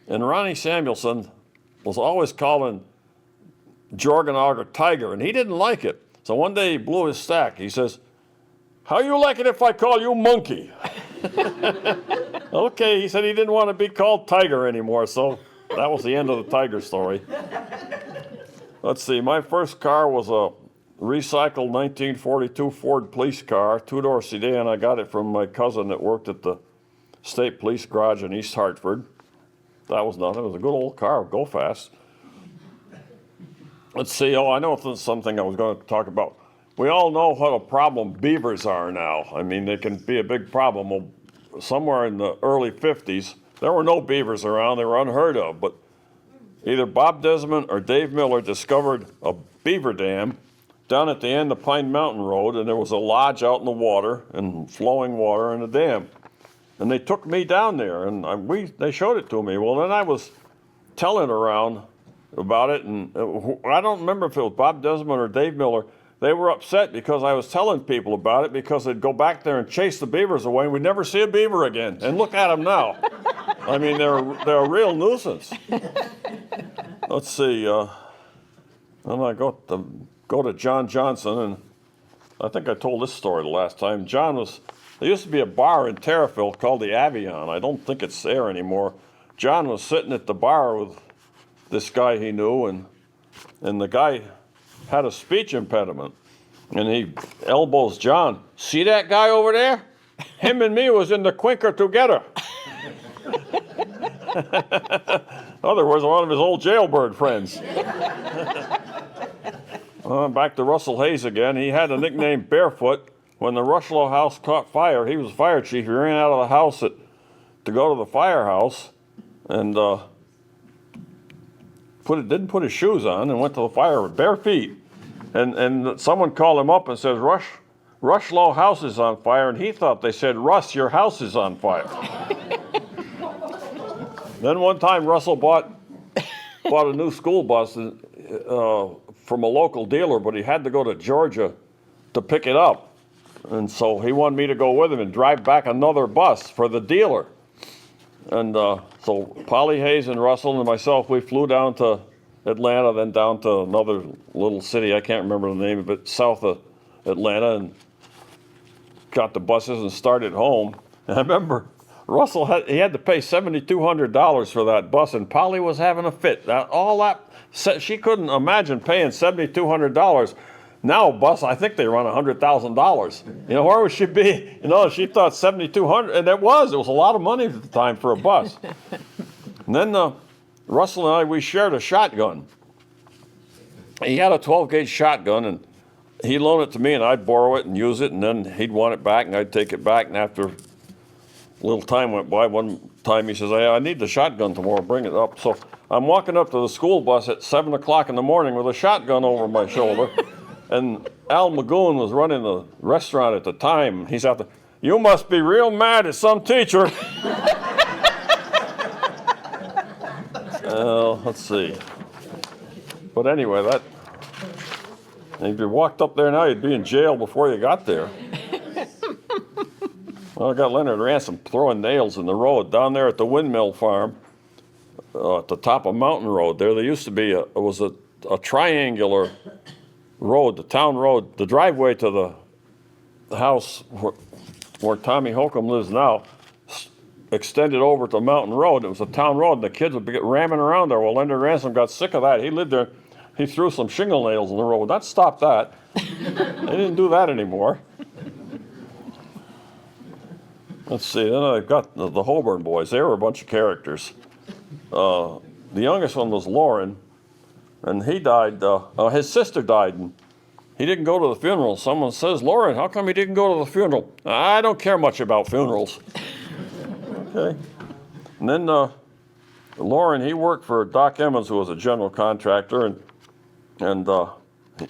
and Ronnie Samuelson was always calling Jorgen Auger Tiger, and he didn't like it. So one day he blew his stack. He says, how you like it if I call you Monkey? Okay, he said he didn't want to be called Tiger anymore, so that was the end of the Tiger story. Let's see, my first car was a recycled 1942 Ford police car, two-door sedan. I got it from my cousin that worked at the state police garage in East Hartford. That was nothing. It was a good old car, go fast. Let's see, I know it's something I was going to talk about. We all know what a problem beavers are now. I mean, they can be a big problem. Well, somewhere in the early 50s, there were no beavers around. They were unheard of. But either Bob Desmond or Dave Miller discovered a beaver dam down at the end of Pine Mountain Road, and there was a lodge out in the water and flowing water in the dam. And they took me down there, and they showed it to me. Well, then I was telling around about it, and I don't remember if it was Bob Desmond or Dave Miller. They were upset because I was telling people about it, because they'd go back there and chase the beavers away, and we'd never see a beaver again. And look at them now. I mean, they're a real nuisance. Let's see. Then I go to John Johnson, and I think I told this story the last time. There used to be a bar in Terriffill called the Avion. I don't think it's there anymore. John was sitting at the bar with this guy he knew, and the guy had a speech impediment, and he elbows John. See that guy over there? Him and me was in the Quinker together. In other words, one of his old jailbird friends. Back to Russell Hayes again. He had a nickname Barefoot. When the Rushlow house caught fire, he was fire chief. He ran out of the house to go to the firehouse, and didn't put his shoes on and went to the fire with bare feet. And someone called him up and says, Rushlow house is on fire, and he thought they said, Russ, your house is on fire. Then one time Russell bought a new school bus from a local dealer, but he had to go to Georgia to pick it up. And so he wanted me to go with him and drive back another bus for the dealer. And so Polly Hayes and Russell and myself, we flew down to Atlanta, then down to another little city, I can't remember the name of it, south of Atlanta, and got the buses and started home. And I remember Russell had to pay $7,200 for that bus, and Polly was having a fit. She couldn't imagine paying $7,200. Now a bus, I think they run $100,000. You know, where would she be? You know, she thought $7,200, and it was a lot of money at the time for a bus. And then Russell and I, we shared a shotgun. He had a 12-gauge shotgun, and he'd loan it to me, and I'd borrow it and use it, and then he'd want it back, and I'd take it back. And after a little time went by, one time he says, hey, I need the shotgun tomorrow, bring it up. So I'm walking up to the school bus at 7 o'clock in the morning with a shotgun over my shoulder. And Al Magoon was running the restaurant at the time. He's out there, you must be real mad at some teacher. Let's see. But anyway, if you walked up there now, you'd be in jail before you got there. Well, I got Leonard Ransom throwing nails in the road down there at the windmill farm at the top of Mountain Road. There used to be a triangular road, the town road, the driveway to the house where Tommy Holcomb lives now extended over to Mountain Road. It was a town road, and the kids would be ramming around there. Well, Leonard Ransom got sick of that. He lived there. he threw some shingle nails in the road. That stopped that. They didn't do that anymore. Let's see, then I've got the Holborn boys. They were a bunch of characters. The youngest one was Lauren, and he died, his sister died, and he didn't go to the funeral. Someone says, Lauren, how come you didn't go to the funeral? I don't care much about funerals. Okay. And then Lauren, he worked for Doc Emmons, who was a general contractor, and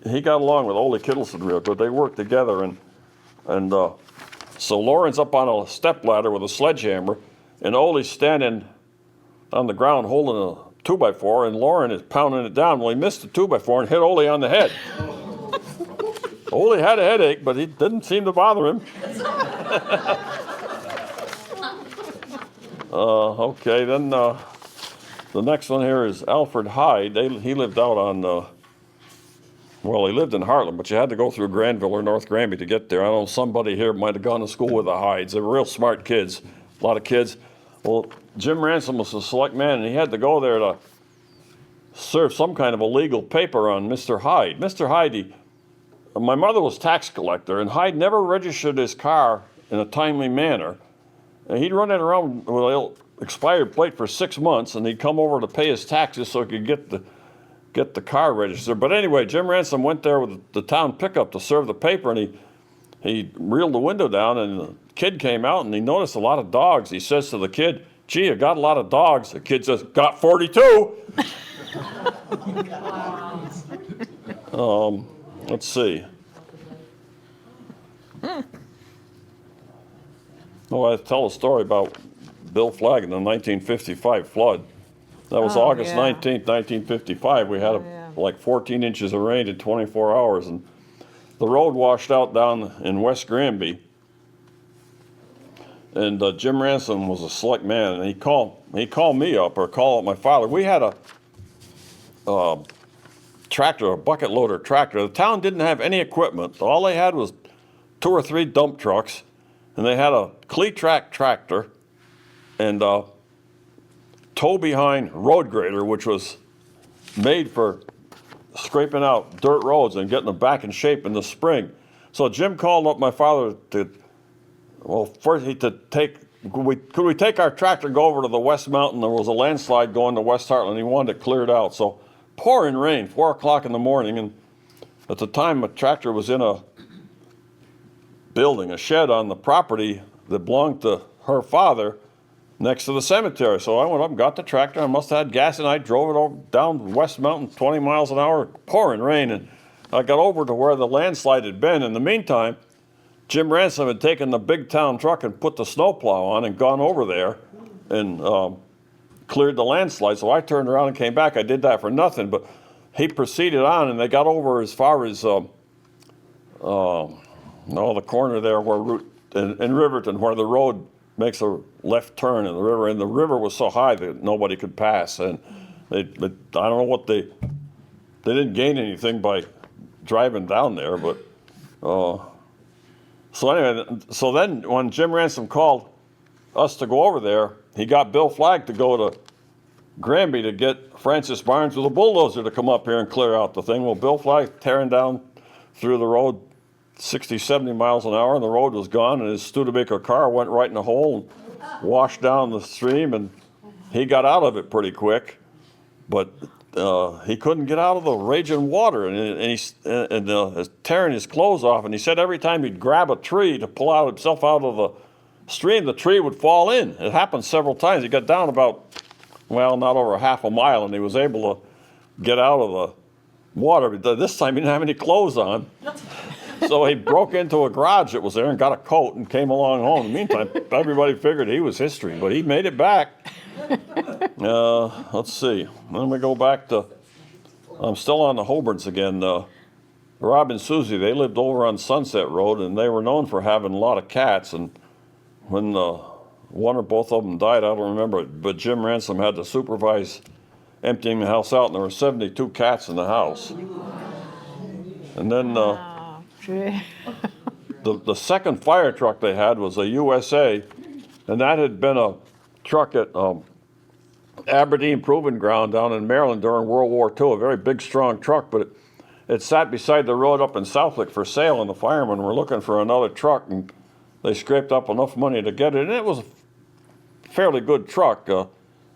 he got along with Ole Kittleson real good. They worked together, and so Lauren's up on a stepladder with a sledgehammer, and Ole's standing on the ground holding a 2x4, and Lauren is pounding it down. Well, he missed the 2x4 and hit Ole on the head. Ole had a headache, but it didn't seem to bother him. Okay, then the next one here is Alfred Hyde. He lived out on, well, he lived in Hartland, but you had to go through Granville or North Granby to get there. I know somebody here might have gone to school with the Hydes. They were real smart kids, a lot of kids. Well, Jim Ransom was a select man, and he had to go there to serve some kind of a legal paper on Mr. Hyde. Mr. Hyde, my mother was tax collector, and Hyde never registered his car in a timely manner. And he'd run it around with an expired plate for 6 months, and he'd come over to pay his taxes so he could get the car registered. But anyway, Jim Ransom went there with the town pickup to serve the paper, and he reeled the window down, and the kid came out, and he noticed a lot of dogs. He says to the kid, gee, I got a lot of dogs. The kid says, got 42. Let's see. Oh, I tell a story about Bill Flagg in the 1955 flood. That was August 19th, 1955. We had like 14 inches of rain in 24 hours, and the road washed out down in West Granby. And Jim Ransom was a select man, and he called me up, or called my father. We had a tractor, a bucket loader tractor. The town didn't have any equipment. All they had was 2 or 3 dump trucks, and they had a Cletrac tractor and a tow-behind road grader, which was made for scraping out dirt roads and getting them back in shape in the spring. So Jim called up my father could we take our tractor and go over to the West Mountain? There was a landslide going to West Hartland. He wanted it cleared out. So pouring rain, 4 o'clock in the morning, and at the time, a tractor was in a building, a shed on the property that belonged to her father next to the cemetery. So I went up and got the tractor. I must have had gas, and I drove it over down West Mountain, 20 miles an hour, pouring rain, and I got over to where the landslide had been. In the meantime, Jim Ransom had taken the big town truck and put the snowplow on and gone over there and cleared the landslide. So I turned around and came back. I did that for nothing, but he proceeded on, and they got over as far as the corner there where in Riverton, where the road makes a left turn in the river, and the river was so high that nobody could pass. And I don't know what they didn't gain anything by driving down there, but so anyway, so then when Jim Ransom called us to go over there, he got Bill Flagg to go to Granby to get Francis Barnes with a bulldozer to come up here and clear out the thing. Well, Bill Flagg tearing down through the road 60, 70 miles an hour, and the road was gone, and his Studebaker car went right in a hole and washed down the stream, and he got out of it pretty quick, but he couldn't get out of the raging water, and he's tearing his clothes off, and he said every time he'd grab a tree to pull himself out of the stream, the tree would fall in. It happened several times. He got down about, well, not over half a mile, and he was able to get out of the water, but this time he didn't have any clothes on. So he broke into a garage that was there and got a coat and came along home. In the meantime, everybody figured he was history, but he made it back. Let's see. Then we go back to, I'm still on the Hobards again. Rob and Susie, they lived over on Sunset Road, and they were known for having a lot of cats. And when one or both of them died, I don't remember, but Jim Ransom had to supervise emptying the house out, and there were 72 cats in the house. And then the second fire truck they had was a USA, and that had been a truck at Aberdeen Proving Ground down in Maryland during World War II, a very big, strong truck, but it sat beside the road up in Southwick for sale, and the firemen were looking for another truck, and they scraped up enough money to get it, and it was a fairly good truck.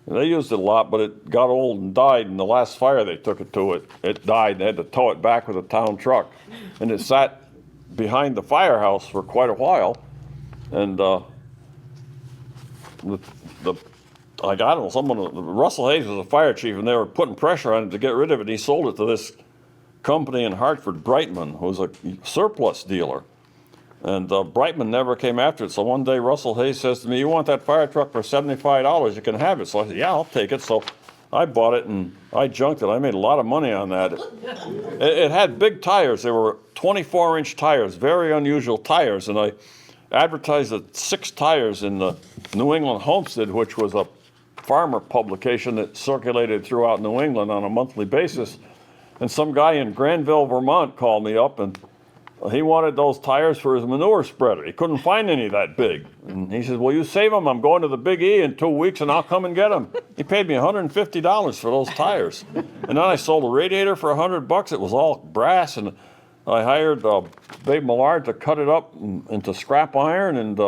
They used it a lot, but it got old and died, and the last fire they took it to, it died. They had to tow it back with a town truck, and it sat behind the firehouse for quite a while, and I don't know, Russell Hayes was a fire chief, and they were putting pressure on him to get rid of it. He sold it to this company in Hartford, Brightman, who was a surplus dealer. And Brightman never came after it. So one day Russell Hayes says to me, "You want that fire truck for $75? You can have it." So I said, "Yeah, I'll take it." So I bought it and I junked it. I made a lot of money on that. It had big tires. They were 24-inch tires, very unusual tires. And I advertised at 6 tires in the New England Homestead, which was a farmer publication that circulated throughout New England on a monthly basis. And some guy in Granville, Vermont called me up, and he wanted those tires for his manure spreader. He couldn't find any that big. And he says, "Well, you save them. I'm going to the Big E in 2 weeks, and I'll come and get them." He paid me $150 for those tires. And then I sold a radiator for $100. It was all brass, and I hired Babe Millard to cut it up into scrap iron, and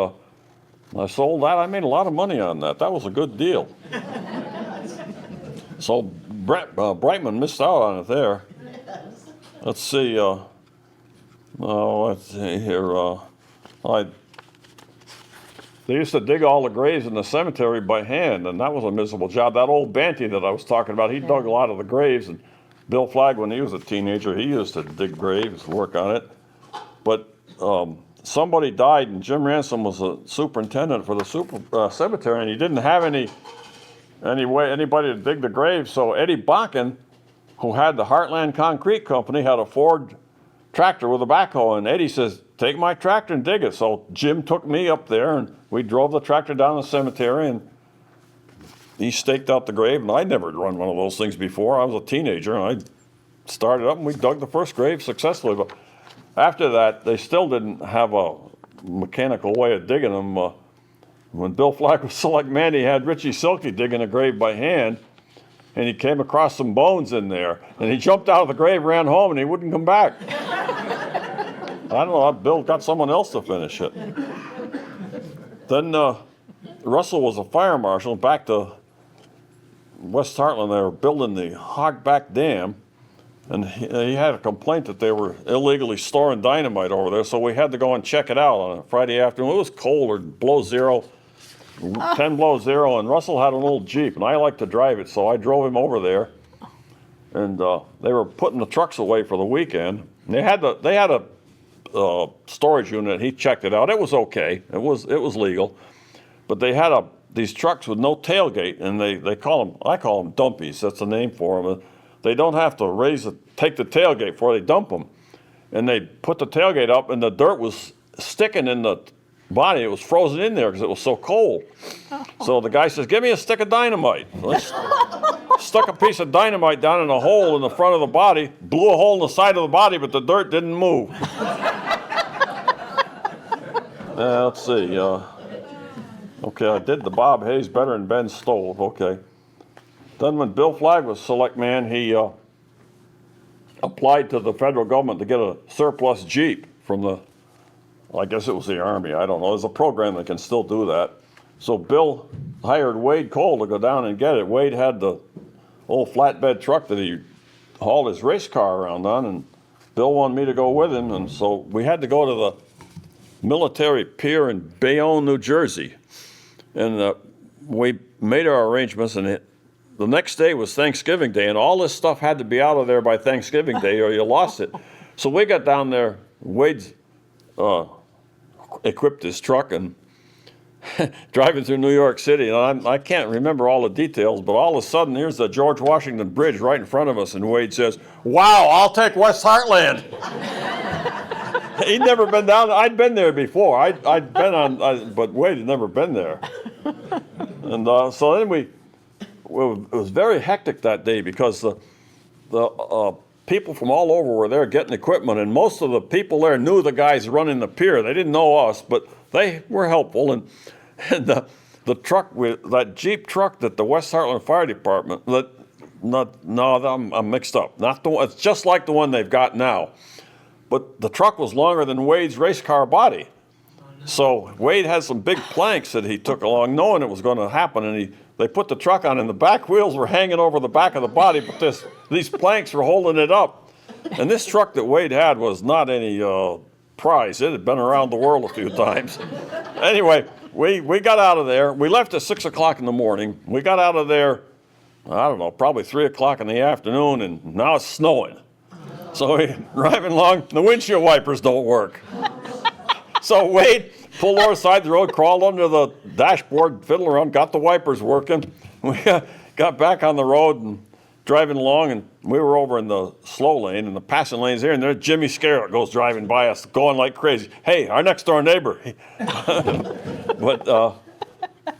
I sold that. I made a lot of money on that. That was a good deal. So Brightman missed out on it there. Let's see. Let's see here. They used to dig all the graves in the cemetery by hand, and that was a miserable job. That old Banty that I was talking about, he dug a lot of the graves. And Bill Flagg, when he was a teenager, he used to dig graves, work on it. But somebody died, and Jim Ransom was a superintendent for the cemetery, and he didn't have anybody to dig the grave. So Eddie Bakken, who had the Hartland Concrete Company, had a Ford tractor with a backhoe, and Eddie says, "Take my tractor and dig it." So Jim took me up there, and we drove the tractor down the cemetery, and he staked out the grave. And I'd never run one of those things before. I was a teenager, and I started up, and we dug the first grave successfully. But after that, they still didn't have a mechanical way of digging them. When Bill Flagg was select man, he had Richie Silky digging a grave by hand, and he came across some bones in there, and he jumped out of the grave, ran home, and he wouldn't come back. I don't know, Bill got someone else to finish it. Then Russell was a fire marshal back to West Hartland. They were building the Hogback Dam, and he had a complaint that they were illegally storing dynamite over there, so we had to go and check it out on a Friday afternoon. It was cold, or below zero, 10 below zero, and Russell had an old Jeep, and I liked to drive it, so I drove him over there, and they were putting the trucks away for the weekend. And they had a storage unit. He checked it out. It was okay. It was legal, but they had these trucks with no tailgate, and I call them dumpies. That's the name for them. They don't have to take the tailgate before they dump them, and they put the tailgate up, and the dirt was sticking in the body. It was frozen in there because it was so cold. So the guy says, "Give me a stick of dynamite." Stuck a piece of dynamite down in a hole in the front of the body, blew a hole in the side of the body, but the dirt didn't move. Let's see. Okay, I did the Bob Hayes Better than Ben Stove. Okay. Then when Bill Flagg was select man, he applied to the federal government to get a surplus Jeep from I guess it was the Army, I don't know. There's a program that can still do that. So Bill hired Wade Cole to go down and get it. Wade had the old flatbed truck that he hauled his race car around on, and Bill wanted me to go with him, and so we had to go to the military pier in Bayonne, New Jersey. And we made our arrangements, and the next day was Thanksgiving Day, and all this stuff had to be out of there by Thanksgiving Day or you lost it. So we got down there, Wade's equipped his truck, and driving through New York City, and I can't remember all the details, but all of a sudden, here's the George Washington Bridge right in front of us, and Wade says, "Wow, I'll take West Heartland." He'd never been down. I'd been there before. I'd been on, but Wade had never been there. And so then it was very hectic that day because the people from all over were there getting equipment, and most of the people there knew the guys running the pier. They didn't know us, but they were helpful. And the truck with that Jeep truck that the West Heartland Fire Department, I'm mixed up. Not the one, it's just like the one they've got now. But the truck was longer than Wade's race car body. So Wade had some big planks that he took along knowing it was going to happen, and they put the truck on, and the back wheels were hanging over the back of the body, but these planks were holding it up. And this truck that Wade had was not any prize. It had been around the world a few times. Anyway, we got out of there. We left at 6 o'clock in the morning. We got out of there, I don't know, probably 3 o'clock in the afternoon, and now it's snowing. So we're driving along, the windshield wipers don't work. So Wade pulled over the side of the road, crawled under the dashboard, fiddled around, got the wipers working. We got back on the road and driving along, and we were over in the slow lane, and the passing lane's here, and there's Jimmy Scarrett goes driving by us, going like crazy. Hey, our next door neighbor. But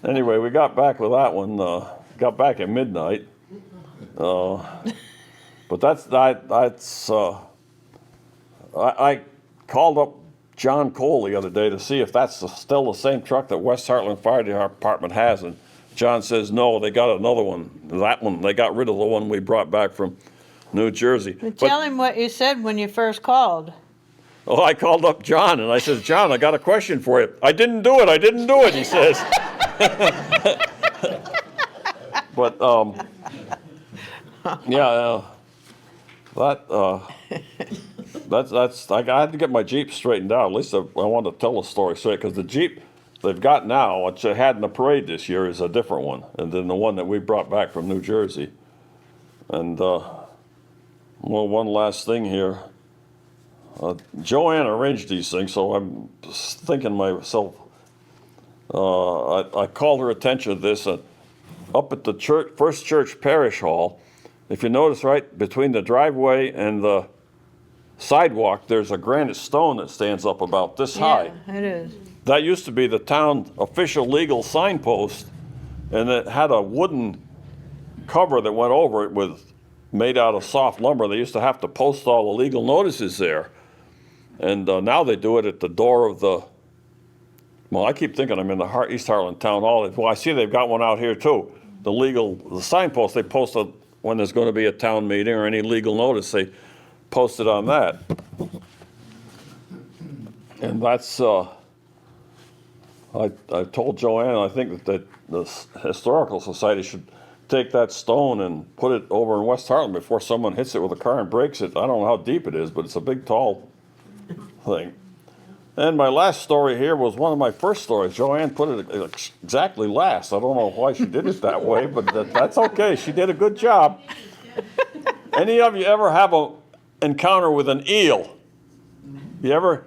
anyway, we got back with that one. Got back at midnight. But I called up John Cole the other day to see if that's still the same truck that West Heartland Fire Department has, and John says no, they got another one. That one, they got rid of the one we brought back from New Jersey. Tell him what you said when you first called. Oh, I called up John and I said, John, I got a question for you. I didn't do it, he says. But yeah, that's I had to get my Jeep straightened out. At least I wanted to tell the story straight, because the Jeep they've got now, which they had in the parade this year, is a different one than the one that we brought back from New Jersey. And well, one last thing here. Joanne arranged these things, so I'm thinking to myself, I called her attention to this. Up at the church, First Church Parish Hall, if you notice right between the driveway and the sidewalk, there's a granite stone that stands up about this high. Yeah, it is. That used to be the town official legal signpost, and it had a wooden cover that went over it made out of soft lumber. They used to have to post all the legal notices there. And now they do it at the door of the, well, I keep thinking I'm in the East Heartland Town Hall. Well, I see they've got one out here too. The signpost, they post when there's going to be a town meeting or any legal notice, they post it on that. And that's, I told Joanne, I think that the Historical Society should take that stone and put it over in West Heartland before someone hits it with a car and breaks it. I don't know how deep it is, but it's a big, tall thing. And my last story here was one of my first stories. Joanne put it exactly last. I don't know why she did it that way, but that's okay. She did a good job. Any of you ever have an encounter with an eel? You ever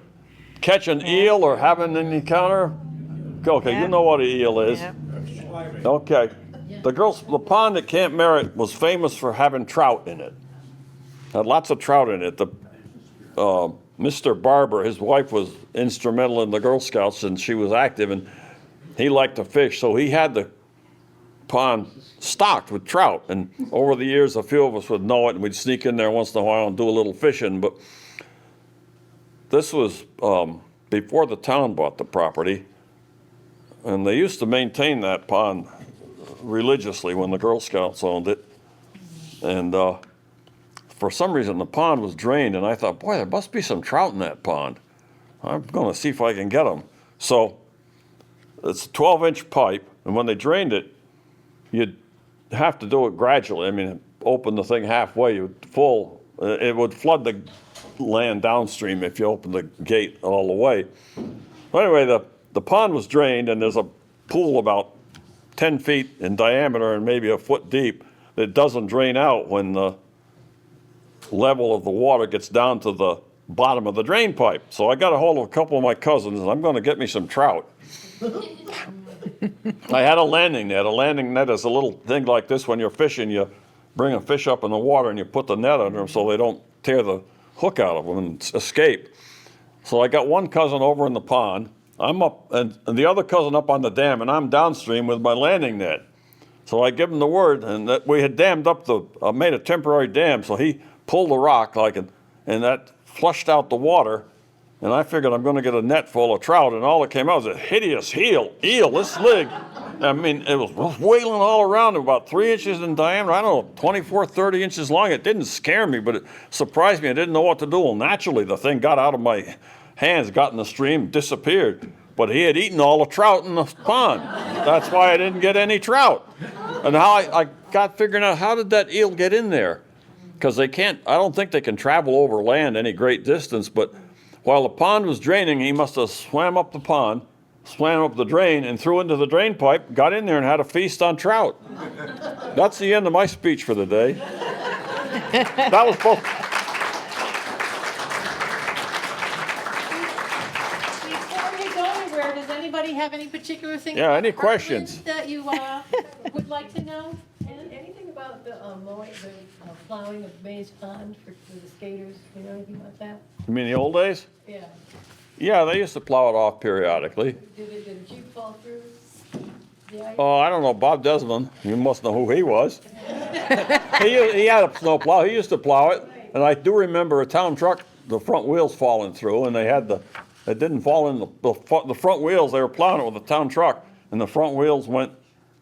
catch an eel or have an encounter? Okay, Yeah. You know what an eel is. Yep. Okay. The pond at Camp Merritt was famous for having trout in it. Had lots of trout in it. Mr. Barber, his wife, was instrumental in the Girl Scouts, and she was active, and he liked to fish, so he had the pond stocked with trout. And over the years, a few of us would know it, and we'd sneak in there once in a while and do a little fishing. But this was before the town bought the property, and they used to maintain that pond religiously when the Girl Scouts owned it. And for some reason, the pond was drained, and I thought, boy, there must be some trout in that pond. I'm going to see if I can get them. So it's a 12-inch pipe, and when they drained it, you'd have to do it gradually. I mean, open the thing halfway, it would flood the land downstream if you opened the gate all the way. But anyway, the pond was drained, and there's a pool about 10 feet in diameter and maybe a foot deep that doesn't drain out when the level of the water gets down to the bottom of the drain pipe. So I got a hold of a couple of my cousins, and I'm going to get me some trout. I had a landing net. A landing net is a little thing like this. When you're fishing, you bring a fish up in the water and you put the net under them so they don't tear the hook out of them and escape. So I got one cousin over in the pond. I'm up, and the other cousin up on the dam, and I'm downstream with my landing net. So I give him the word, and that we had dammed up made a temporary dam, so he pulled the rock and that flushed out the water, and I figured I'm going to get a net full of trout, and all that came out was a hideous eel this big. I mean, it was wailing all around, about 3 inches in diameter, I don't know, 24, 30 inches long. It didn't scare me, but it surprised me. I didn't know what to do. Well, naturally, the thing got out of my hands, got in the stream, disappeared. But he had eaten all the trout in the pond. That's why I didn't get any trout. And how I got figuring out, how did that eel get in there? Because they can't, I don't think they can travel over land any great distance, but while the pond was draining, he must have swam up the pond, swam up the drain, and threw into the drain pipe, got in there and had a feast on trout. That's the end of my speech for the day. That was both. Before we go anywhere, does anybody have any particular thing? Yeah, about any Hartland questions? that you would like to know? Anything about the mowing, the plowing of Mays Pond for the skaters? You know anything about that? You mean the old days? Yeah. Yeah, they used to plow it off periodically. Did a Jeep fall through the ice? Oh, I don't know, Bob Desmond, you must know who he was. He had a snow plow, he used to plow it, and I do remember a town truck, the front wheels falling through, and it didn't fall in the front wheels, they were plowing it with a town truck, and the front wheels went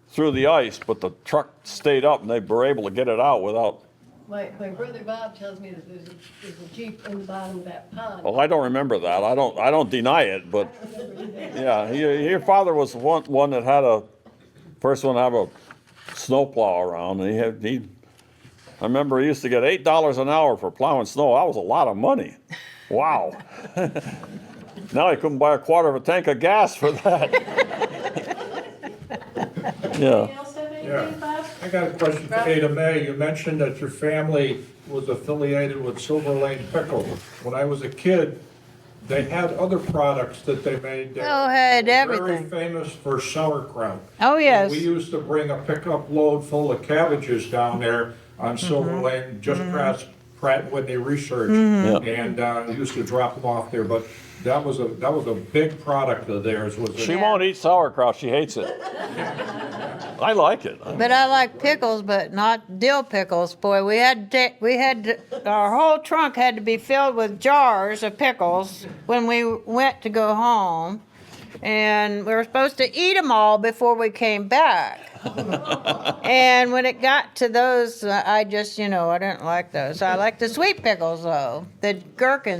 through the ice, but the truck stayed up and they were able to get it out without. My brother Bob tells me that there's a Jeep in the bottom of that pond. Well, I don't remember that. I don't deny it, but yeah, your father was one that had first one to have a snowplow around. And I remember he used to get $8 an hour for plowing snow. That was a lot of money. Wow. Now he couldn't buy a quarter of a tank of gas for that. Yeah. Anything else have anything, Bob? I got a question for Ada Mae. You mentioned that your family was affiliated with Silver Lane Pickle. When I was a kid, they had other products that they made. That Oh, had were everything. Very famous for sauerkraut. Oh, yes. We used to bring a pickup load full of cabbages down there on Silver Lane, just past Pratt Whitney Research, and used to drop them off there. But that was a big product of theirs. She won't eat sauerkraut. She hates it. I like it. But I like pickles, but not dill pickles. Boy, our whole trunk had to be filled with jars of pickles when we went to go home. And we were supposed to eat them all before we came back. And when it got to those, I just, I didn't like those. I like the sweet pickles, though. The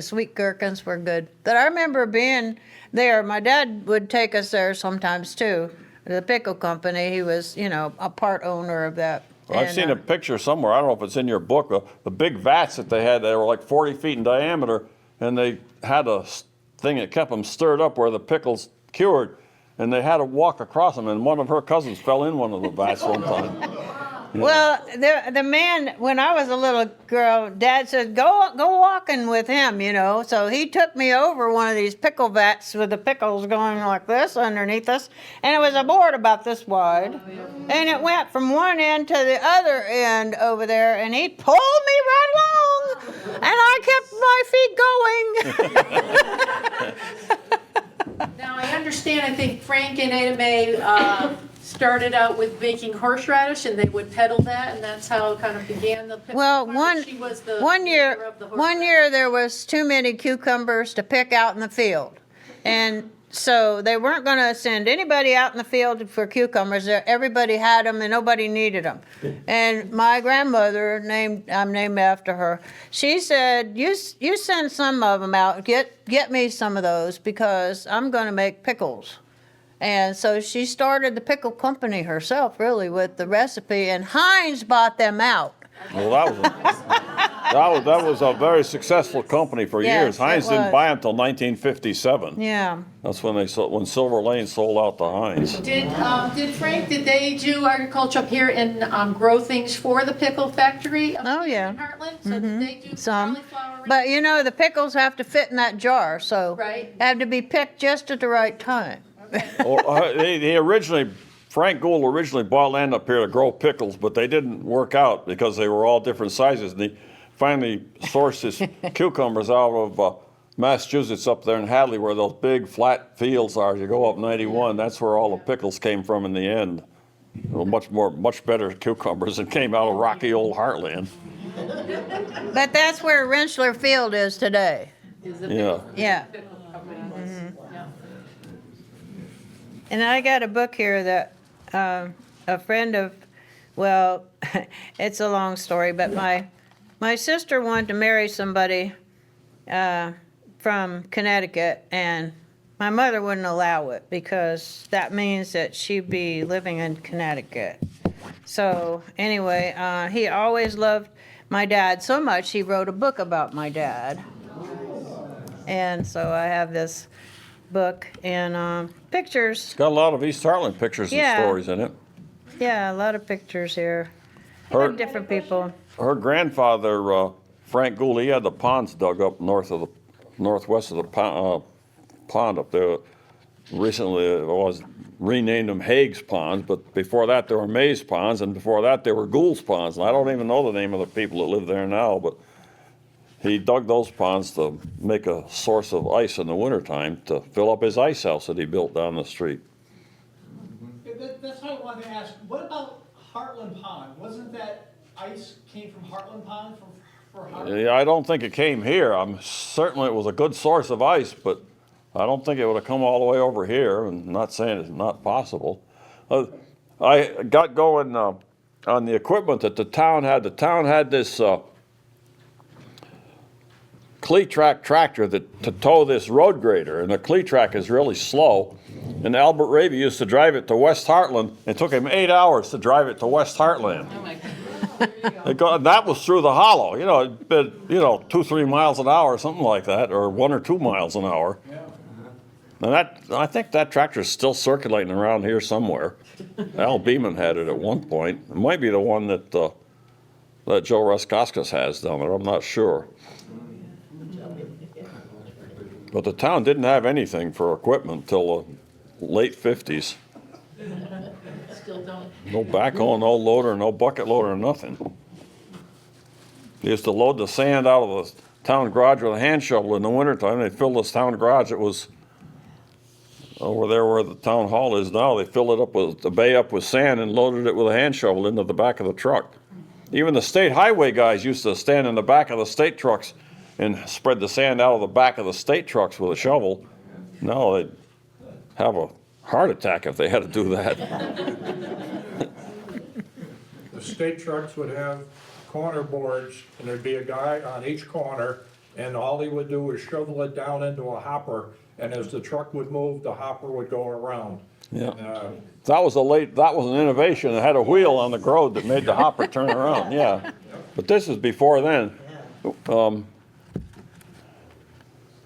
sweet gherkins were good. But I remember being there. My dad would take us there sometimes, too. The pickle company, he was, a part owner of that. Well, I've seen a picture somewhere. I don't know if it's in your book. The big vats that they had, they were like 40 feet in diameter, and they had a thing that kept them stirred up where the pickles cured, and they had to walk across them, and one of her cousins fell in one of the vats one time. Yeah. Well, the man, when I was a little girl, Dad said, go walking with him, So he took me over one of these pickle vats with the pickles going like this underneath us, and it was a board about this wide, and it went from one end to the other end over there, and he pulled me right along, and I kept my feet going. Now, I understand, I think Frank and Ada Mae started out with making horseradish, and they would peddle that, and that's how it kind of began the pickle. Well, part. She was the one leader year of the horseradish. there was too many cucumbers to pick out in the field, and so they weren't going to send anybody out in the field for cucumbers. Everybody had them, and nobody needed them. And my grandmother, I'm named after her, she said, "You send some of them out. Get me some of those because I'm going to make pickles." And so she started the pickle company herself, really, with the recipe, and Heinz bought them out. Well, that was a very successful company for Yes, years. Heinz it didn't was. buy them until 1957. Yeah. That's when when Silver Lane sold out to Heinz. Did they do agriculture up here and grow things for the pickle factory? up Oh, here yeah. In Heartland? So did they do Some. cauliflower? But the pickles have to fit in that jar, so Right. have to be picked just at the right time. Well, Frank Gould originally bought land up here to grow pickles, but they didn't work out because they were all different sizes. And he finally sourced his cucumbers out of Massachusetts up there in Hadley, where those big flat fields are. You go up 91, that's where all the pickles came from in the end. Well, much better cucumbers that came out of rocky old Heartland. But that's where Rentschler Field is today. Yeah. Yeah. And I got a book here that a friend of, well, it's a long story, but my sister wanted to marry somebody from Connecticut, and my mother wouldn't allow it because that means that she'd be living in Connecticut. So anyway, he always loved my dad so much, he wrote a book about my dad. And so I have this book and pictures. It's got a lot of East Hartland pictures and Yeah. stories in it. Yeah, a lot of pictures here. Her, Different people. her grandfather, Frank Gould, he had the ponds dug up northwest of the pond up there. Recently, it was renamed them Haig's Ponds, but before that there were May's Ponds, and before that there were Gould's Ponds. And I don't even know the name of the people that live there now, but he dug those ponds to make a source of ice in the wintertime to fill up his ice house that he built down the street. That's what I wanted to ask. What about Hartland Pond? Wasn't that ice came from Hartland Pond for Hartland? Yeah, I don't think it came here. Certainly it was a good source of ice, but I don't think it would have come all the way over here. I'm not saying it's not possible. I got going on the equipment that the town had. The town had this Clee-Track tractor to tow this road grader, and the Clee-Track is really slow. And Albert Raby used to drive it to West Hartland. It took him 8 hours to drive it to West Hartland. Oh, my God. And that was through the hollow. You know, it'd been, 2-3 miles an hour, something like that, or 1 or 2 miles an hour. And I think that tractor's still circulating around here somewhere. Al Beeman had it at one point. It might be the one that Joe Raskaskas has down there. I'm not sure. But the town didn't have anything for equipment till the late 50s. Still don't. No backhoe, no loader, no bucket loader, nothing. They used to load the sand out of the town garage with a hand shovel in the wintertime. They filled this town garage. It was over there where the town hall is now. They filled it up with the bay up with sand and loaded it with a hand shovel into the back of the truck. Even the state highway guys used to stand in the back of the state trucks and spread the sand out of the back of the state trucks with a shovel. Now they'd have a heart attack if they had to do that. The state trucks would have corner boards, and there'd be a guy on each corner, and all he would do was shovel it down into a hopper, and as the truck would move, the hopper would go around. Yeah. And, That was an innovation. It had a wheel on the road that made the hopper turn around, yeah. But this is before then.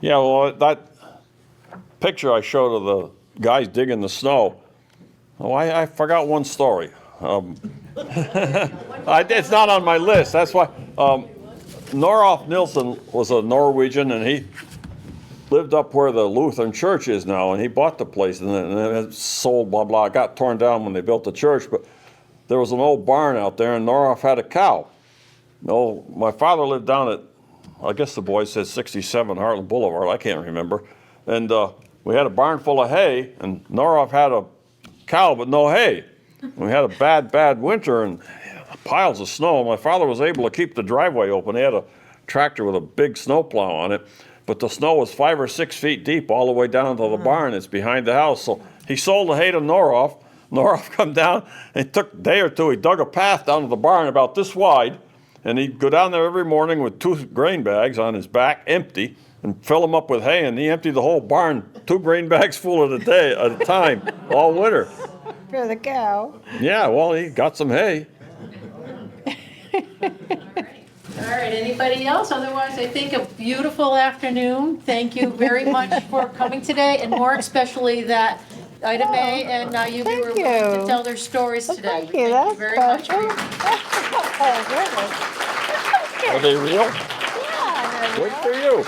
Yeah, well, that picture I showed of the guys digging the snow, I forgot one story. It's not on my list, that's why. Norolf Nilsson was a Norwegian, and he lived up where the Lutheran church is now, and he bought the place, and then it sold, blah, blah. It got torn down when they built the church, but there was an old barn out there, and Norolf had a cow. My father lived down at, I guess the boy says 67 Hartland Boulevard, I can't remember. And we had a barn full of hay, and Norolf had a cow but no hay. We had a bad winter and piles of snow. My father was able to keep the driveway open. He had a tractor with a big snowplow on it, but the snow was 5 or 6 feet deep all the way down to the barn. It's behind the house. So he sold the hay to Norolf. Norolf come down, and it took a day or two. He dug a path down to the barn about this wide, and he'd go down there every morning with 2 grain bags on his back, empty, and fill them up with hay, and he emptied the whole barn, 2 grain bags full at a time, all winter. For the cow. Yeah, well, he got some hay. All right, anybody else? Otherwise, I think a beautiful afternoon. Thank you very much for coming today, and more especially that Ida Mae and Hubie were thank willing to you. tell their stories today. Thank you, Thank you that's very much. special. Oh, goodness. Are they real? Yeah, Good for you.